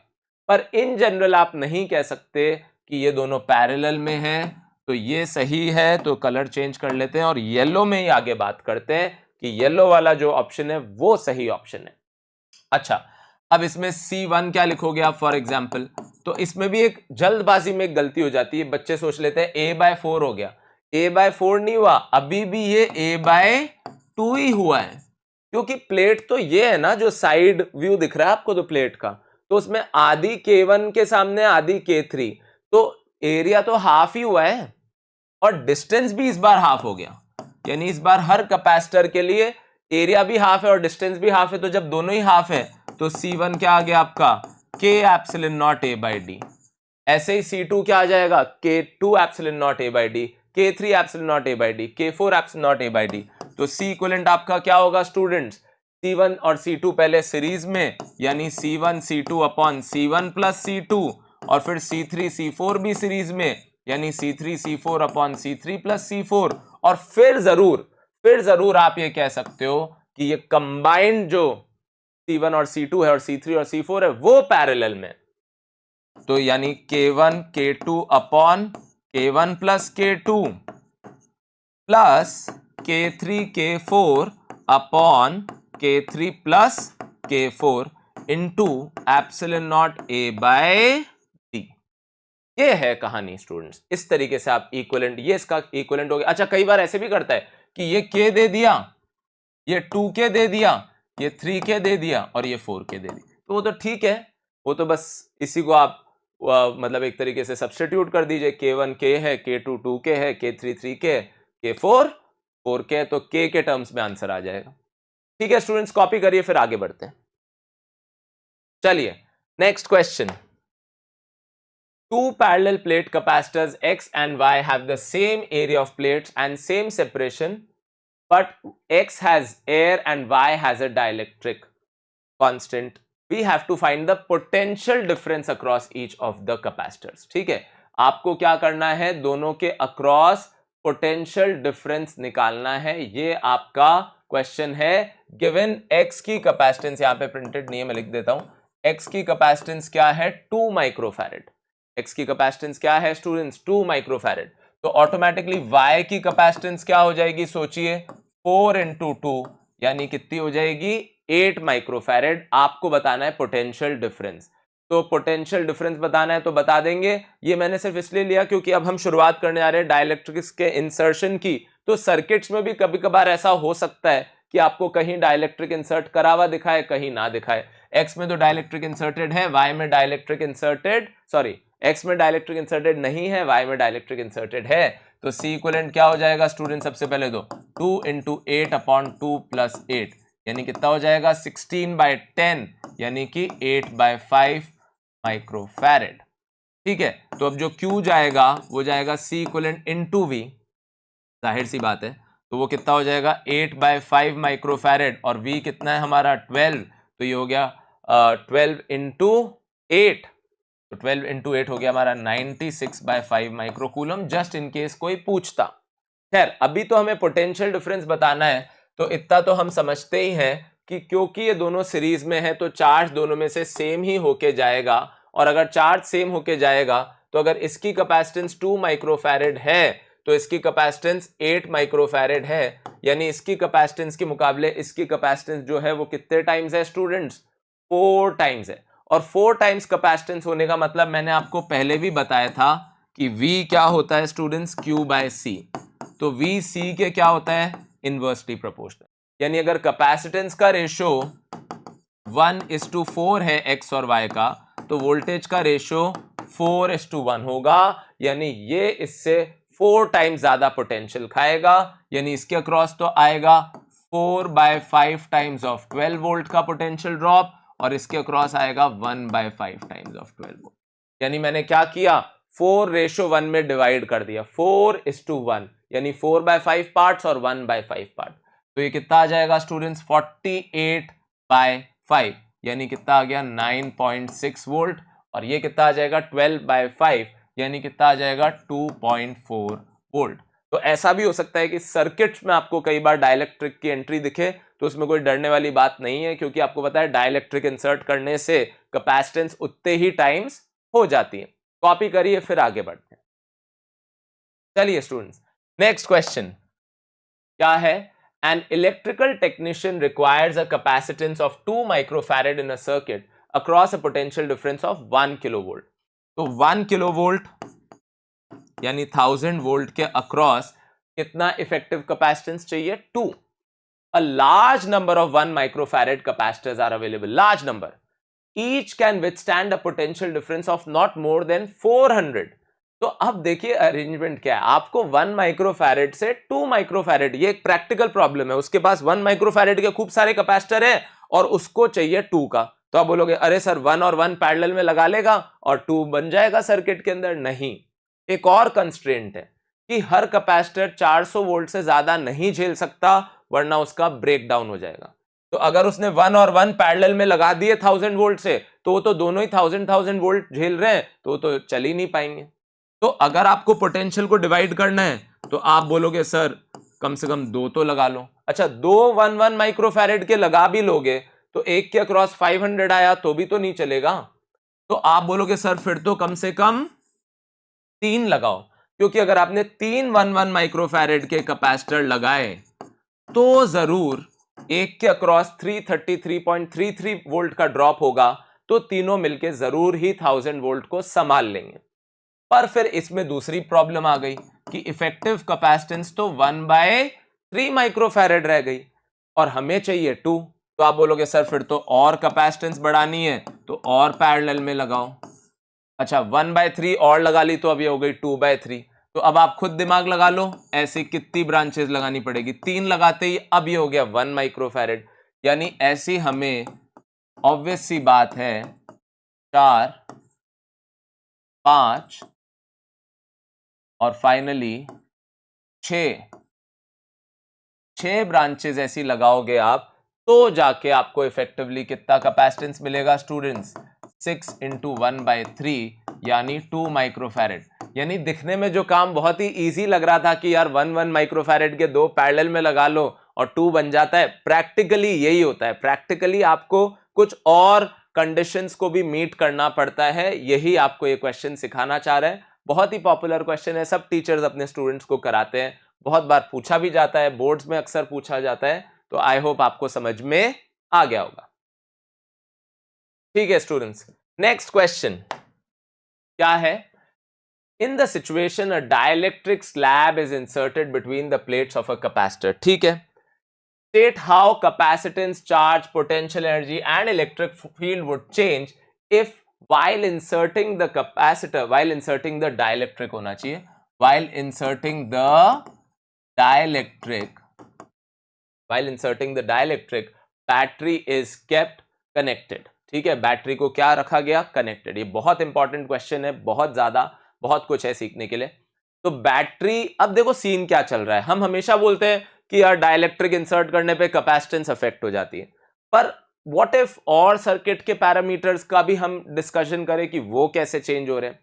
पर इन जनरल आप नहीं कह सकते कि ये दोनों पैरेलल में हैं, तो ये सही है। तो कलर चेंज कर लेते हैं और येलो में ही आगे बात करते हैं कि येलो वाला जो ऑप्शन है वो सही ऑप्शन है। अच्छा, अब इसमें C1 क्या लिखोगे आप फॉर एग्जाम्पल, तो इसमें भी एक जल्दबाजी में एक गलती हो जाती है, बच्चे सोच लेते हैं a/4 हो गया, a/4 नहीं हुआ, अभी भी ये a/2 ही हुआ है, क्योंकि प्लेट तो ये है ना, जो साइड व्यू दिख रहा है आपको तो प्लेट का, तो उसमें आधी k1 के सामने आधी k3, तो एरिया तो हाफ ही हुआ है और डिस्टेंस भी इस बार हाफ हो गया, यानी इस बार हर कैपेसिटर के लिए एरिया भी हाफ है और डिस्टेंस भी हाफ है। तो जब दोनों ही हाफ है तो C1 क्या आ गया आपका, k एप्सिलॉन नॉट a/d। ऐसे ही C2 क्या आ जाएगा, k2 epsilon naught a/d, k3 epsilon naught a/d, k4 epsilon naught a/d। तो C इक्विवेलेंट आपका क्या होगा स्टूडेंट्स, C1 और C2 पहले सीरीज में, यानी C1 C2 upon C1 plus C2, और फिर C3 C4 भी सीरीज में, यानी C3 C4 upon C3 plus C4, और फिर जरूर आप ये कह सकते हो कि ये कंबाइंड जो C1 और C2 है और C3 और C4 है वो पैरेलल में। तो यानी K1 K2 upon K1 plus K2 plus K3 K4 upon K3 plus K4 into epsilon naught A by D। ये है कहानी स्टूडेंट्स। इस तरीके से आप इक्विवेलेंट, ये इसका इक्विवेलेंट हो गया। अच्छा, कई बार ऐसे भी करता है कि ये K दे दिया, ये 2K दे दिया, ये 3K दे दिया और ये 4K दे दी, तो वो तो ठीक है, वो तो बस इसी को आप मतलब एक तरीके से सब्स्टिट्यूट कर दीजिए। K1 K है, K2 2K है, K3 3K है, K4 4K है, तो K के टर्म्स में आंसर आ जाएगा। ठीक है स्टूडेंट्स, कॉपी करिए, फिर आगे बढ़ते हैं। चलिए next question. Two parallel plate capacitors X and Y have the same area of plates and same separation, but X has air and Y has a dielectric constant. We have to find the potential difference across each of the capacitors. ठीक है, आपको क्या करना है, दोनों के across potential difference निकालना है। ये आपका क्वेश्चन है। गिवन X की कैपेसिटेंस यहां पे प्रिंटेड नहीं है, मैं लिख देता हूं। X की कैपेसिटेंस क्या है, 2 माइक्रोफैरेड। X की कैपेसिटेंस क्या है स्टूडेंट्स, 2 माइक्रोफैरेड। तो ऑटोमेटिकली Y की कैपेसिटेंस क्या हो जाएगी, सोचिए, 4 इंटू 2 यानी कितनी हो जाएगी, 8 माइक्रोफैरेड। आपको बताना है पोटेंशियल डिफरेंस। तो पोटेंशियल डिफरेंस बताना है तो बता देंगे। ये मैंने सिर्फ इसलिए लिया क्योंकि अब हम शुरुआत करने जा रहे हैं डाइलेक्ट्रिक्स के इंसर्शन की। तो सर्किट्स में भी कभी कभार ऐसा हो सकता है कि आपको कहीं डाइलेक्ट्रिक इंसर्ट करा हुआ दिखाए, कहीं ना दिखाए। एक्स में तो डाइलेक्ट्रिक इंसर्टेड है, वाई में डाइलेक्ट्रिक इंसर्टेड, सॉरी एक्स में डाइलेक्ट्रिक इंसर्टेड नहीं है, वाई में डाइलेक्ट्रिक इंसर्टेड है। तो सी इक्विवेलेंट क्या हो जाएगा स्टूडेंट, सबसे पहले दो 2 इंटू 8 अपॉन 2 प्लस 8 यानी कितना हो जाएगा, 16/10 यानी कि 8/5 माइक्रोफैरेड। ठीक है, तो अब जो Q जाएगा वो जाएगा सी इक्विवेलेंट इंटू वी, जाहिर सी बात है, तो वो कितना हो जाएगा 8/5 माइक्रोफैरेड, और V कितना है हमारा 12, तो ये हो गया 12 इंटू 8, तो 12 इंटू 8 हो गया हमारा 96/5 माइक्रोकूलम, जस्ट इन केस कोई पूछता। खैर अभी तो हमें पोटेंशियल डिफरेंस बताना है, तो इतना तो हम समझते ही हैं कि क्योंकि ये दोनों सीरीज में है तो चार्ज दोनों में से सेम ही होके जाएगा, और अगर चार्ज सेम होके जाएगा तो अगर इसकी कैपेसिटेंस 2 माइक्रोफैरेड है तो इसकी कैपेसिटेंस 8 माइक्रोफैरेड है, यानी इसकी कैपेसिटेंस के मुकाबले इसकी कैपेसिटेंस जो है वो कितने टाइम्स है स्टूडेंट्स, 4 टाइम्स है। और 4 टाइम्स कैपेसिटेंस होने का मतलब मैंने आपको पहले भी बताया था कि V क्या होता है स्टूडेंट्स, Q/C। तो V C के क्या होता है, इनवर्सली प्रोपोर्शनल। यानी अगर कैपेसिटेंस का रेशो 1:4 है X और Y का, तो वोल्टेज का रेशो 4:1 होगा, यानी ये इससे 4 टाइम्स ज्यादा पोटेंशियल खाएगा, यानी इसके अक्रॉस तो आएगा 4/5 टाइम्स ऑफ 12 वोल्ट का पोटेंशियल ड्रॉप, और इसके अक्रॉस आएगा 1/5 टाइम्स ऑफ 12 वोल्ट। यानी मैंने क्या किया, 4:1 में डिवाइड कर दिया, 4:1, यानी 4/5 पार्ट्स और 1/5 पार्ट। तो ये कितना आ जाएगा स्टूडेंट्स, 48/5, यानी कितना आ गया 9.6 वोल्ट, और ये कितना आ जाएगा 12/5, यानी कितना आ जाएगा 2.4 वोल्ट। तो ऐसा भी हो सकता है कि सर्किट्स में आपको कई बार डाइलेक्ट्रिक की एंट्री दिखे, तो उसमें कोई डरने वाली बात नहीं है, क्योंकि आपको पता है डाइलेक्ट्रिक इंसर्ट करने से कैपेसिटेंस उतने ही टाइम्स हो जाती है। कॉपी करिए, फिर आगे बढ़ते हैं। चलिए स्टूडेंट्स, नेक्स्ट क्वेश्चन क्या है, an electrical technician requires a capacitance of 2 microfarad in a circuit across a potential difference of 1 kilovolt. तो 1 किलोवोल्ट यानी 1000 वोल्ट के अक्रॉस कितना इफेक्टिव कैपेसिटेंस चाहिए, 2। A large number of 1 microfarad capacitors are available, large number, each can withstand a potential difference of not more than 400। तो अब देखिए arrangement क्या है, आपको 1 माइक्रोफैरेड से 2 माइक्रोफैरेड, ये एक प्रैक्टिकल प्रॉब्लम है, उसके पास 1 माइक्रोफैरेड के खूब सारे कैपेसिटर है और उसको चाहिए 2 का। तो आप बोलोगे अरे सर 1 और 1 पैरेलल में लगा लेगा और 2 बन जाएगा सर्किट के अंदर, नहीं। एक और कंस्ट्रेंट है कि हर कैपेसिटर 400 वोल्ट से ज्यादा नहीं झेल सकता, वरना उसका ब्रेक डाउन हो जाएगा। तो अगर उसने 1 और 1 पैरेलल में लगा दिए 1000 वोल्ट से, तो वो तो दोनों ही 1000 वोल्ट झेल रहे हैं, तो वो तो चल ही नहीं पाएंगे। तो अगर आपको पोटेंशियल को डिवाइड करना है तो आप बोलोगे सर कम से कम 2 तो लगा लो। अच्छा, 2 1 माइक्रोफैरेड के लगा भी लोगे तो एक के अक्रॉस 500 आया तो भी तो नहीं चलेगा। तो आप बोलोगे सर फिर तो कम से कम 3 लगाओ। क्योंकि अगर आपने 311 माइक्रोफैरेड के कैपेसिटर लगाए तो जरूर एक के अक्रॉस 333.33 वोल्ट का ड्रॉप होगा, तो तीनों मिलके जरूर ही 1000 वोल्ट को संभाल लेंगे। पर फिर इसमें दूसरी प्रॉब्लम आ गई कि इफेक्टिव कैपेसिटेंस तो 1/3 माइक्रोफैरेड रह गई और हमें चाहिए 2। तो आप बोलोगे सर फिर तो और कैपेसिटेंस बढ़ानी है तो और पैरेलल में लगाओ। अच्छा 1/3 और लगा ली तो अब ये हो गई 2/3। तो अब आप खुद दिमाग लगा लो ऐसी कितनी ब्रांचेस लगानी पड़ेगी, 3 लगाते ही अब ये हो गया 1 माइक्रोफैरेड। यानी ऐसी हमें ऑब्वियस सी बात है 4, 5 और फाइनली 6 ब्रांचेस ऐसी लगाओगे आप तो जाके आपको इफेक्टिवली कितना कैपेसिटेंस मिलेगा स्टूडेंट्स, 6 × 1/3 यानी 2 माइक्रोफैरेड। यानी दिखने में जो काम बहुत ही इजी लग रहा था कि यार 1 माइक्रोफैरेड के 2 पैरेलल में लगा लो और 2 बन जाता है, प्रैक्टिकली यही होता है। प्रैक्टिकली आपको कुछ और कंडीशंस को भी मीट करना पड़ता है, यही आपको ये क्वेश्चन सिखाना चाह रहा है। बहुत ही पॉपुलर क्वेश्चन है, सब टीचर्स अपने स्टूडेंट्स को कराते हैं, बहुत बार पूछा भी जाता है, बोर्ड्स में अक्सर पूछा जाता है। तो आई होप आपको समझ में आ गया होगा। ठीक है स्टूडेंट्स, नेक्स्ट क्वेश्चन क्या है? In the situation a dielectric slab is inserted between the plates of a capacitor. ठीक है, state how capacitance, charge, potential energy and electric field would change if while inserting the capacitor, while inserting the dielectric होना चाहिए, while inserting the dielectric, while inserting the dielectric, battery is kept connected. ठीक है, battery को क्या रखा गया? Connected. ये बहुत इंपॉर्टेंट क्वेश्चन है, बहुत ज्यादा, बहुत कुछ है सीखने के लिए। तो बैटरी, अब देखो सीन क्या चल रहा है। हम हमेशा बोलते हैं कि यार डाइलेक्ट्रिक इंसर्ट करने पे कैपेसिटेंस अफेक्ट हो जाती है, पर व्हाट इफ और सर्किट के पैरामीटर्स का भी हम डिस्कशन करें कि वो कैसे चेंज हो रहे हैं।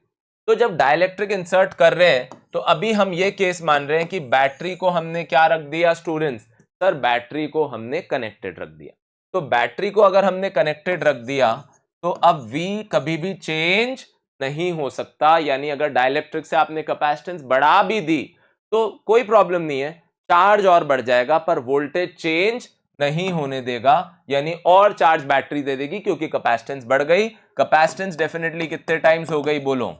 तो जब डाइलेक्ट्रिक इंसर्ट कर रहे हैं तो अभी हम ये केस मान रहे हैं कि बैटरी को हमने क्या रख दिया स्टूडेंट्स? सर बैटरी को हमने कनेक्टेड रख दिया। तो बैटरी को अगर हमने कनेक्टेड रख दिया तो अब V कभी भी चेंज नहीं हो सकता। यानी अगर डाइलेक्ट्रिक से आपने कैपेसिटेंस बढ़ा भी दी तो कोई प्रॉब्लम नहीं है, चार्ज और बढ़ जाएगा पर वोल्टेज चेंज नहीं होने देगा। यानी और चार्ज बैटरी दे देगी क्योंकि कैपेसिटेंस बढ़ गई। कैपेसिटेंस डेफिनेटली कितने टाइम्स हो गई बोलो?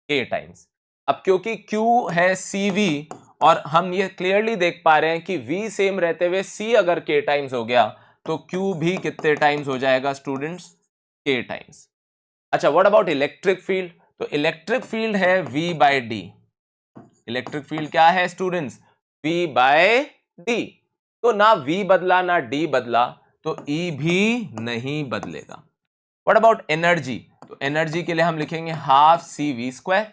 K times. अब क्योंकि Q है CV और हम ये क्लियरली देख पा रहे हैं कि V सेम रहते हुए C अगर K टाइम्स हो गया तो Q भी कितने टाइम्स हो जाएगा स्टूडेंट्स? K times. अच्छा व्हाट अबाउट इलेक्ट्रिक फील्ड? तो इलेक्ट्रिक फील्ड है V/D। इलेक्ट्रिक फील्ड क्या है स्टूडेंट्स? V/D। तो ना V बदला ना D बदला तो E भी नहीं बदलेगा। What about energy? तो एनर्जी के लिए हम लिखेंगे हाफ CV²।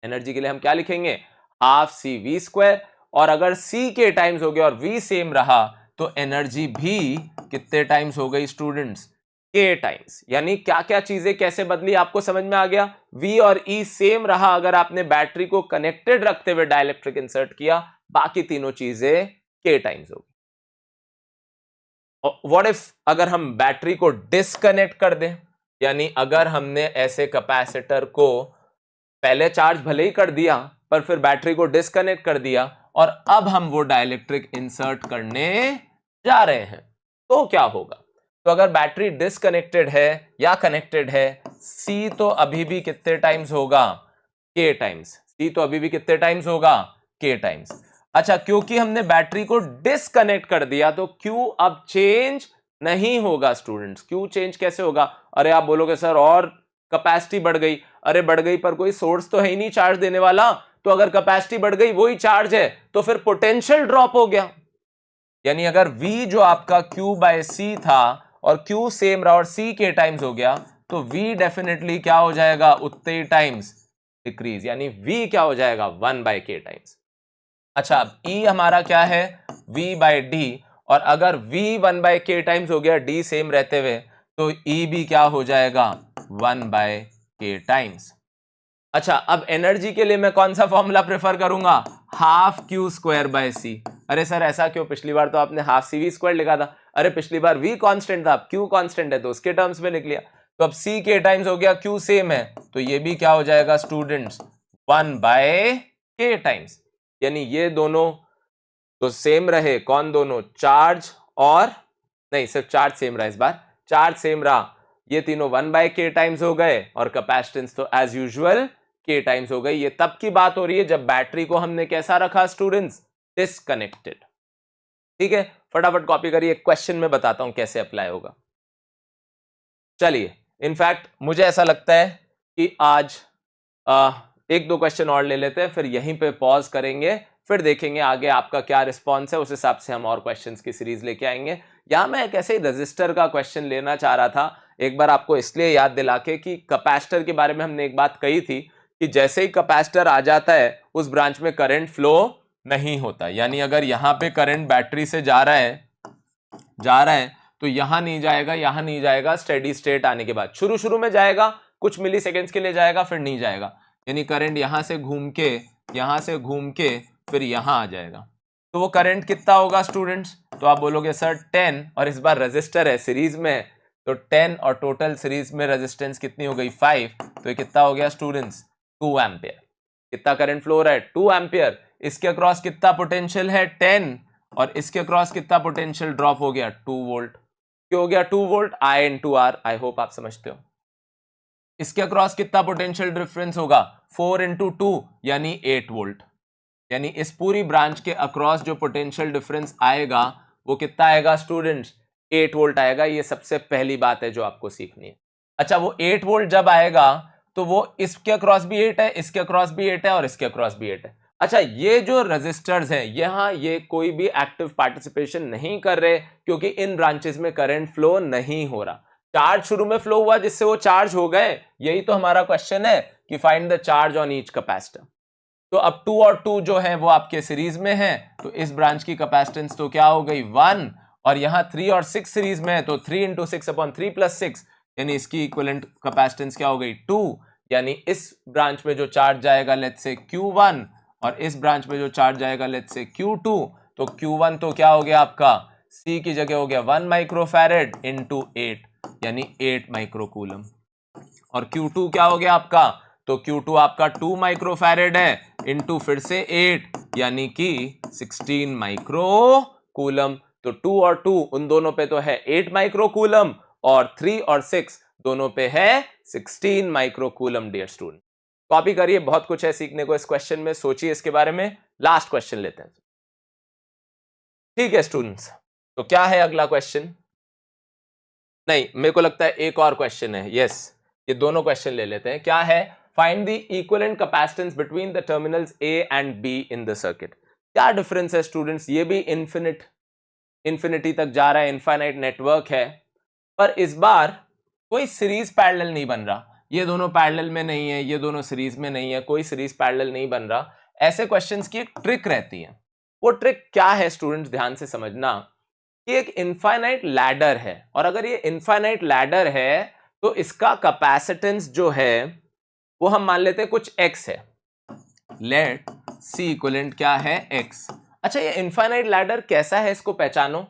एनर्जी के लिए हम क्या लिखेंगे? Half CV²। और अगर C के टाइम्स हो गया और V सेम रहा तो एनर्जी भी कितने टाइम्स हो गई स्टूडेंट्स? K times. यानी क्या क्या चीजें कैसे बदली आपको समझ में आ गया? V और E सेम रहा अगर आपने बैटरी को कनेक्टेड रखते हुए डाइलेक्ट्रिक इंसर्ट किया, बाकी तीनों चीजें K टाइम्स होगी। व्हाट इफ अगर हम बैटरी को डिस्कनेक्ट कर दें? यानी अगर हमने ऐसे कैपेसिटर को पहले चार्ज भले ही कर दिया पर फिर बैटरी को डिस्कनेक्ट कर दिया और अब हम वो डाइलेक्ट्रिक इंसर्ट करने जा रहे हैं तो क्या होगा? तो अगर बैटरी डिस्कनेक्टेड है या कनेक्टेड है, C तो अभी भी कितने टाइम्स होगा? K times. C तो अभी भी कितने टाइम्स होगा? K times. अच्छा क्योंकि हमने बैटरी को डिस्कनेक्ट कर दिया तो Q अब चेंज नहीं होगा स्टूडेंट्स। Q चेंज कैसे होगा? अरे आप बोलोगे सर और कैपेसिटी बढ़ गई। अरे बढ़ गई पर कोई सोर्स तो है ही नहीं चार्ज देने वाला, तो अगर कैपेसिटी बढ़ गई वही चार्ज है तो फिर पोटेंशियल ड्रॉप हो गया। यानी अगर V जो आपका Q/C था और Q सेम रहा और C K टाइम्स हो गया तो V डेफिनेटली क्या हो जाएगा? उतने ही टाइम्स डिक्रीज। यानी V क्या हो जाएगा? 1/K times. अच्छा अब E हमारा क्या है? V/D। और अगर V 1/K टाइम्स हो गया D सेम रहते हुए तो E भी क्या हो जाएगा? 1/K times. अच्छा अब एनर्जी के लिए मैं कौन सा फॉर्मूला प्रेफर करूंगा? Half Q²/C। अरे सर ऐसा क्यों? पिछली बार तो आपने हाफ CV² लिखा था। अरे पिछली बार V कांस्टेंट था, अब Q कांस्टेंट है तो उसके टर्म्स में लिख लिया। तो अब C K टाइम्स हो गया, Q सेम है तो ये भी क्या हो जाएगा स्टूडेंट्स? 1/k टाइम्स, यानी ये दोनों तो सेम रहे, कौन दोनों, चार्ज और नहीं, सिर्फ चार्ज सेम रहा, इस बार चार्ज सेम रहा, ये तीनों 1/k टाइम्स हो गए और कैपेसिटेंस तो एज यूजुअल k टाइम्स हो गई। ये तब की बात हो रही है जब बैटरी को हमने कैसा रखा स्टूडेंट्स, डिसकनेक्टेड। ठीक है, फटाफट कॉपी करिए, क्वेश्चन में बताता हूं कैसे अप्लाई होगा। चलिए, इनफैक्ट मुझे ऐसा लगता है कि आज एक दो क्वेश्चन और ले लेते हैं, फिर यहीं पे पॉज करेंगे, फिर देखेंगे आगे आपका क्या रिस्पॉन्स है, उस हिसाब से हम और क्वेश्चंस की सीरीज लेके आएंगे। यहां मैं एक ऐसे ही रजिस्टर का क्वेश्चन लेना चाह रहा था, एक बार आपको इसलिए याद दिला के कि कैपेसिटर के बारे में हमने एक बात कही थी कि जैसे ही कैपेसिटर आ जाता है उस ब्रांच में करंट फ्लो नहीं होता, यानी अगर यहां पे करंट बैटरी से जा रहा है तो यहां नहीं जाएगा, यहां नहीं जाएगा, स्टेडी स्टेट आने के बाद शुरू में जाएगा, कुछ मिली सेकेंड्स के लिए जाएगा, फिर नहीं जाएगा, यानी करंट यहां से घूम के फिर यहां आ जाएगा। तो वो करंट कितना होगा स्टूडेंट्स, तो आप बोलोगे सर 10, और इस बार रजिस्टर है सीरीज में, तो 10 और टोटल सीरीज में रेजिस्टेंस कितनी हो गई 5, तो ये कितना हो गया स्टूडेंट्स 2 एम्पियर। कितना करंट फ्लो हो रहा है 2 एम्पियर। इसके अक्रॉस कितना पोटेंशियल है 10, और इसके अक्रॉस कितना पोटेंशियल ड्रॉप हो गया 2 वोल्ट। क्यों हो गया 2 volt, I into R, I hope आप समझते हो। इसके अक्रॉस कितना पोटेंशियल डिफरेंस होगा 4 इंटू 2 यानी 8 वोल्ट, यानी इस पूरी ब्रांच के अक्रॉस जो पोटेंशियल डिफरेंस आएगा वो कितना आएगा स्टूडेंट्स 8 वोल्ट आएगा। ये सबसे पहली बात है जो आपको सीखनी है। अच्छा, वो 8 वोल्ट जब आएगा तो वो इसके अक्रॉस भी 8 है, इसके अक्रॉस भी 8 है और इसके अक्रॉस भी 8 है। अच्छा, ये जो रजिस्टर्स हैं यहां ये कोई भी एक्टिव पार्टिसिपेशन नहीं कर रहे क्योंकि इन ब्रांचेस में करंट फ्लो नहीं हो रहा। चार्ज शुरू में फ्लो हुआ जिससे वो चार्ज हो गए, यही तो हमारा क्वेश्चन है कि find the charge on each capacitor. तो अब 2 और 2 जो है वो आपके सीरीज में है, तो इस ब्रांच की कैपेसिटेंस तो क्या हो गई 1, और यहां 3 और 6 सीरीज में है, तो 3 इंटू 6 अपॉन 3 प्लस 6, यानी इसकी इक्विवेलेंट कैपेसिटेंस क्या हो गई 2, यानी इस ब्रांच में जो चार्ज जाएगा लेट्स से Q1 और इस ब्रांच में जो चार्ज जाएगा लेट्स से Q2, तो Q1 तो क्या हो गया आपका C की जगह हो गया 1 माइक्रोफैरेड इंटू 8, यानी 8 माइक्रोकूलम, और Q2 क्या हो गया आपका, तो Q2 आपका 2 माइक्रोफैरेड है इंटू फिर से 8, यानी कि 16 माइक्रोकूलम। तो 2 और 2 उन दोनों पे तो है 8 माइक्रोकूलम, और 3 और 6 दोनों पे है 16 माइक्रोकूलम। डियर स्टूडेंट, कॉपी करिए, बहुत कुछ है सीखने को इस क्वेश्चन में, सोचिए इसके बारे में। लास्ट क्वेश्चन लेते हैं। ठीक है स्टूडेंट्स, तो क्या है अगला क्वेश्चन, नहीं मेरे को लगता है एक और क्वेश्चन है, यस ये दोनों क्वेश्चन ले लेते हैं। क्या है, find the equivalent capacitance between the terminals A and be in the circuit. क्या डिफरेंस है स्टूडेंट्स, ये भी इन्फिनिटी तक जा रहा है, इनफाइनाइट नेटवर्क है, पर इस बार कोई सीरीज पैरेलल नहीं बन रहा, ये दोनों पैरेलल में नहीं है, ये दोनों सीरीज में नहीं है, कोई सीरीज पैरेलल नहीं बन रहा। ऐसे क्वेश्चंस की एक ट्रिक रहती है, वो ट्रिक क्या है स्टूडेंट्स ध्यान से समझना, कि एक इनफाइनाइट लैडर है, और अगर ये इनफाइनाइट लैडर है तो इसका कैपेसिटेंस जो है वो हम मान लेते हैं कुछ x है, लेट सी इक्विवेलेंट क्या है x। अच्छा, ये इनफाइनाइट लैडर कैसा है इसको पहचानो,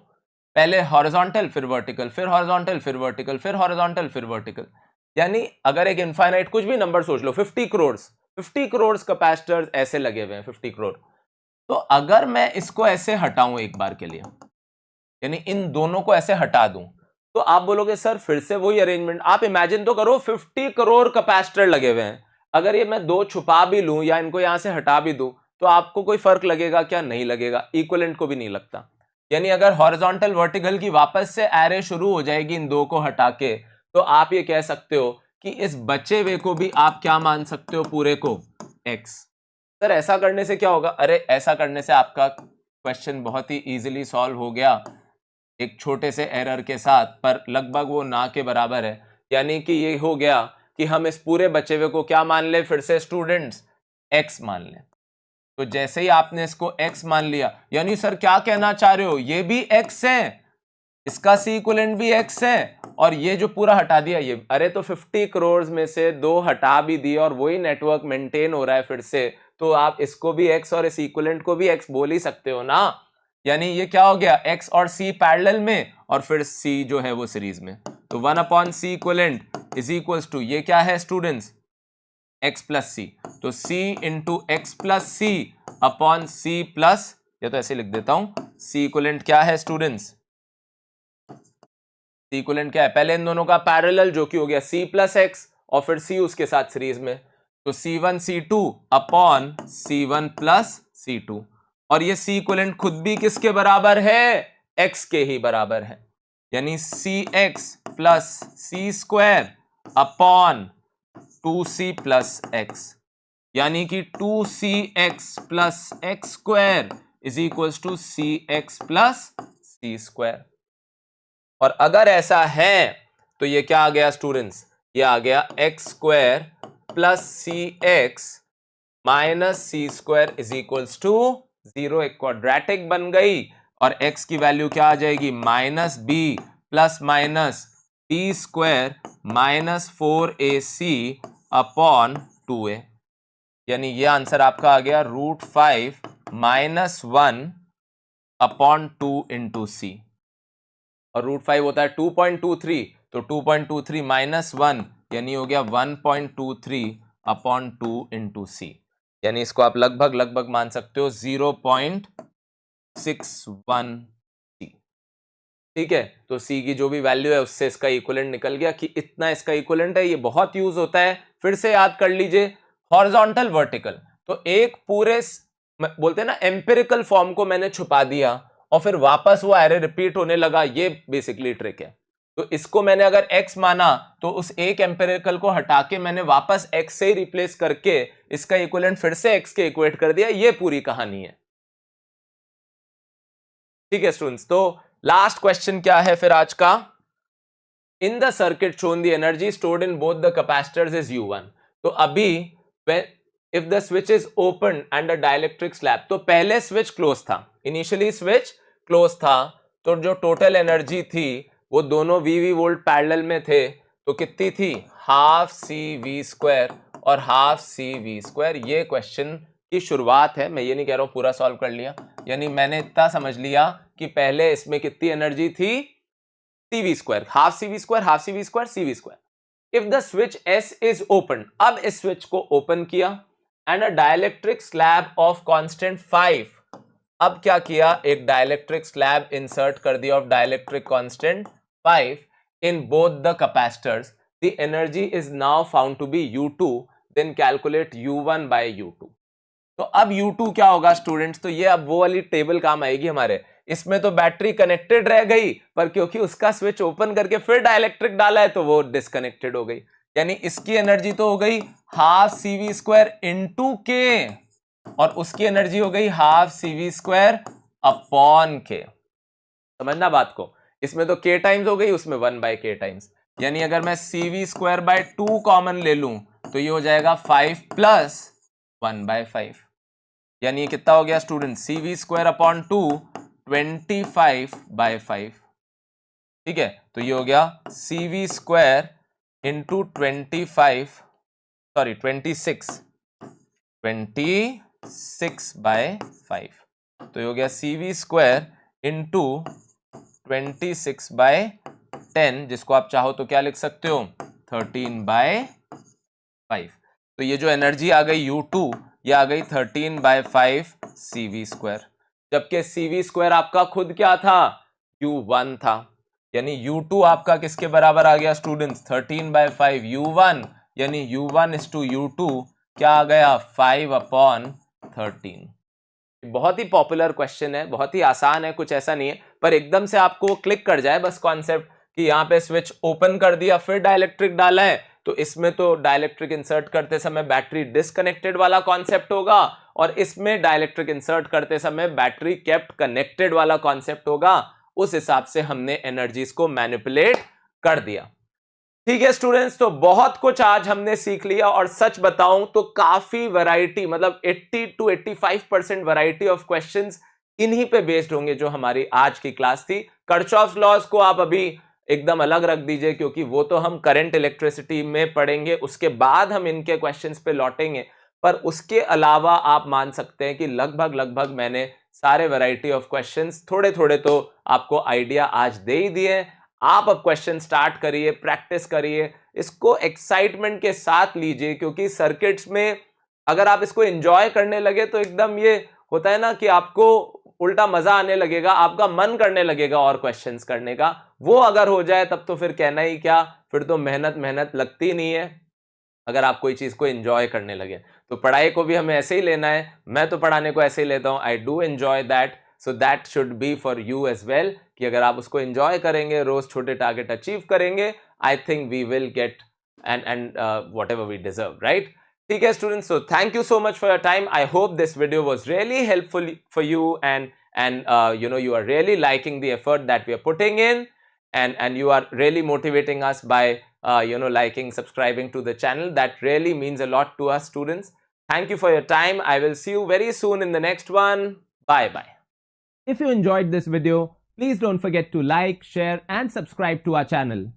पहले हॉरिजॉन्टल फिर वर्टिकल, फिर हॉरिजॉन्टल फिर वर्टिकल, फिर हॉरिजॉन्टल फिर वर्टिकल, यानी अगर एक इनफाइनाइट कुछ भी नंबर सोच लो, 50 करोड़ कैपेसिटर्स ऐसे लगे हुए हैं, 50 करोड़। तो अगर मैं इसको ऐसे हटाऊं एक बार के लिए, यानी इन दोनों को ऐसे हटा दूं, तो आप बोलोगे सर फिर से वही अरेंजमेंट। आप इमेजिन तो करो 50 करोड़ कैपेसिटर लगे हुए हैं, अगर ये मैं दो छुपा भी लूं या इनको यहां से हटा भी दूं तो आपको कोई फर्क लगेगा क्या, नहीं लगेगा, इक्विवेलेंट को भी नहीं लगता। यानी अगर हॉरिजॉन्टल वर्टिकल की वापस से एरे शुरू हो जाएगी इन दो को हटा के, तो आप ये कह सकते हो कि इस बचे हुए को भी आप क्या मान सकते हो, पूरे को x। सर ऐसा करने से क्या होगा, अरे ऐसा करने से आपका क्वेश्चन बहुत ही इजीली सॉल्व हो गया एक छोटे से एरर के साथ, पर लगभग वो ना के बराबर है। यानी कि ये हो गया कि हम इस पूरे बचे हुए को क्या मान ले, फिर से स्टूडेंट्स x मान लें। तो जैसे ही आपने इसको x मान लिया, यानी सर क्या कहना चाह रहे हो, ये भी x है, इसका सी इक्विवेलेंट भी x है, और ये जो पूरा हटा दिया ये, अरे तो 50 करोड़ में से दो हटा भी दिए और वही नेटवर्क मेंटेन हो रहा है फिर से, तो आप इसको भी x और इस इक्विवेलेंट को भी x बोल ही सकते हो ना। यानी ये क्या हो गया, x और c पैरेलल में और फिर c जो है वो सीरीज में, तो 1/c equivalent is equals to, ये क्या है स्टूडेंट्स x प्लस सी, तो c इंटू एक्स प्लस सी अपॉन सी प्लस, या तो ऐसे लिख देता हूं, c इक्विवेलेंट क्या है स्टूडेंट्स, c इक्विवेलेंट क्या है, पहले इन दोनों का पैरेलल जो कि हो गया c प्लस एक्स और फिर c उसके साथ सीरीज में, तो c1 c2 upon c1 plus c2, और ये c इक्विवेलेंट खुद भी किसके बराबर है, x के ही बराबर है, यानी cx plus c square upon 2c plus x, यानी कि 2cx plus x square is equals to cx plus c square. और अगर ऐसा है तो ये क्या आ गया स्टूडेंट्स, ये आ गया x square plus c x minus c square is equals to 0, एक क्वाड्रेटिक बन गई, और x की वैल्यू क्या आ जाएगी, minus b plus minus b square minus 4ac upon 2a, यानी ये आंसर आपका आ गया √5 माइनस 1 अपॉन 2 इंटू सी, और √5 होता है 2.23, तो 2.23 माइनस 1 यानी हो गया 1.23 अपॉन 2 इंटू सी, यानी इसको आप लगभग मान सकते हो 0.61 सी। ठीक है, तो सी की जो भी वैल्यू है उससे इसका इक्विवेलेंट निकल गया कि इतना इसका इक्विवेलेंट है। ये बहुत यूज होता है, फिर से याद कर लीजिए, हॉरिजॉन्टल वर्टिकल, तो एक पूरे बोलते हैं ना एम्पिरिकल फॉर्म को मैंने छुपा दिया और फिर वापस वो एरे रिपीट होने लगा, ये बेसिकली ट्रिक है। तो इसको मैंने अगर x माना तो उस एक एम्पिरिकल को हटा के मैंने वापस x से रिप्लेस करके इसका इक्विवेलेंट फिर से x के इक्वेट कर दिया, ये पूरी कहानी है। ठीक है स्टूडेंट्स, तो लास्ट क्वेश्चन क्या है फिर आज का, in the circuit shown the energy stored in both the capacitors is U1। तो अभी if the switch is open and the dielectric slab, तो पहले स्विच क्लोज था, इनिशियली स्विच क्लोज था, तो जो टोटल एनर्जी थी वो दोनों वी वोल्ट पैरेलल में थे, तो कितनी थी, हाफ सी वी स्क्वायर और हाफ सी वी स्क्वायर। ये क्वेश्चन की शुरुआत है, मैं ये नहीं कह रहा हूं पूरा सॉल्व कर लिया, यानी मैंने इतना समझ लिया कि पहले इसमें कितनी एनर्जी थी, c v square, half c v square, half c v square, c v square. If the switch s is open, अब इस स्विच को ओपन किया and a dielectric slab of constant 5, अब क्या किया, एक डाइलेक्ट्रिक स्लैब इंसर्ट कर दिया of dielectric constant 5 in both the capacitors, the energy is now found to be U2, then calculate U1 by U2। तो अब U2 क्या होगा स्टूडेंट्स, तो ये अब वो वाली टेबल काम आएगी हमारे, इसमें तो बैटरी कनेक्टेड रह गई, पर क्योंकि उसका स्विच ओपन करके फिर डाइलेक्ट्रिक डाला है तो वो डिस्कनेक्टेड हो गई, यानी इसकी एनर्जी तो हो गई half c v square into k, और उसकी एनर्जी हो गई half c v square upon k. समझना बात को, इसमें तो के टाइम्स हो गई, उसमें 1/k टाइम्स, यानी अगर मैं सी वी स्क्वायर बाय 2 कॉमन ले लूं तो ये हो जाएगा 5 प्लस 1/5, यानी ये कितना हो गया student, c v square upon 2 25/5। ठीक है, तो ये हो गया सी वी स्क्वायर इंटू 26 26/5, तो ये हो गया सी वी स्क्वायर इंटू 26/10, जिसको आप चाहो तो क्या लिख सकते हो, 13/5। तो ये जो एनर्जी आ गई U2, ये आ गई 13/5 सी वी स्क्वायर, जबकि सी वी स्क्वायर आपका खुद क्या था, U1 था, यानी U2 आपका किसके बराबर आ गया स्टूडेंट्स, 13/5 U1, यानी U1 is to U2 क्या आ गया, 5/13। बहुत ही पॉपुलर क्वेश्चन है, बहुत ही आसान है, कुछ ऐसा नहीं है, पर एकदम से आपको क्लिक कर जाए बस कॉन्सेप्ट कि यहाँ पे स्विच ओपन कर दिया फिर डाइलेक्ट्रिक डाला है, तो इसमें तो डाइलेक्ट्रिक इंसर्ट करते समय बैटरी डिसकनेक्टेड वाला कॉन्सेप्ट होगा, और इसमें डाइलेक्ट्रिक इंसर्ट करते समय बैटरी केप्ट कनेक्टेड वाला कॉन्सेप्ट होगा। उस हिसाब से हमने एनर्जीज को मैनिपुलेट कर दिया। ठीक है स्टूडेंट्स, तो बहुत कुछ आज हमने सीख लिया, और सच बताऊं तो काफी वैरायटी, मतलब 80 to 85% वैरायटी ऑफ क्वेश्चंस इन्हीं पे बेस्ड होंगे जो हमारी आज की क्लास थी। कर्चॉफ्स लॉज को आप अभी एकदम अलग रख दीजिए, क्योंकि वो तो हम करंट इलेक्ट्रिसिटी में पढ़ेंगे, उसके बाद हम इनके क्वेश्चंस पे लौटेंगे, पर उसके अलावा आप मान सकते हैं कि लगभग मैंने सारे वैरायटी ऑफ क्वेश्चंस थोड़े थोड़े तो आपको आइडिया आज दे ही दिए। आप अब क्वेश्चन स्टार्ट करिए, प्रैक्टिस करिए, इसको एक्साइटमेंट के साथ लीजिए, क्योंकि सर्किट्स में अगर आप इसको एंजॉय करने लगे तो एकदम ये होता है ना कि आपको उल्टा मजा आने लगेगा, आपका मन करने लगेगा और क्वेश्चंस करने का। वो अगर हो जाए तब तो फिर कहना ही क्या, फिर तो मेहनत मेहनत लगती नहीं है अगर आप कोई चीज को एंजॉय करने लगे। तो पढ़ाई को भी हमें ऐसे ही लेना है, मैं तो पढ़ाने को ऐसे ही लेता हूं, I do enjoy that, so that should be for you as well, कि अगर आप उसको एंजॉय करेंगे, रोज छोटे टारगेट अचीव करेंगे, I think we will get and whatever we deserve, right? ठीक है students, so thank you so much for your time. I hope this video was really helpful for you, and you are really liking the effort that we are putting in, and you are really motivating us by liking, subscribing to the channel. That really means a lot to us students. Thank you for your time. I will see you very soon in the next one. Bye bye. If you enjoyed this video, please don't forget to like, share and subscribe to our channel.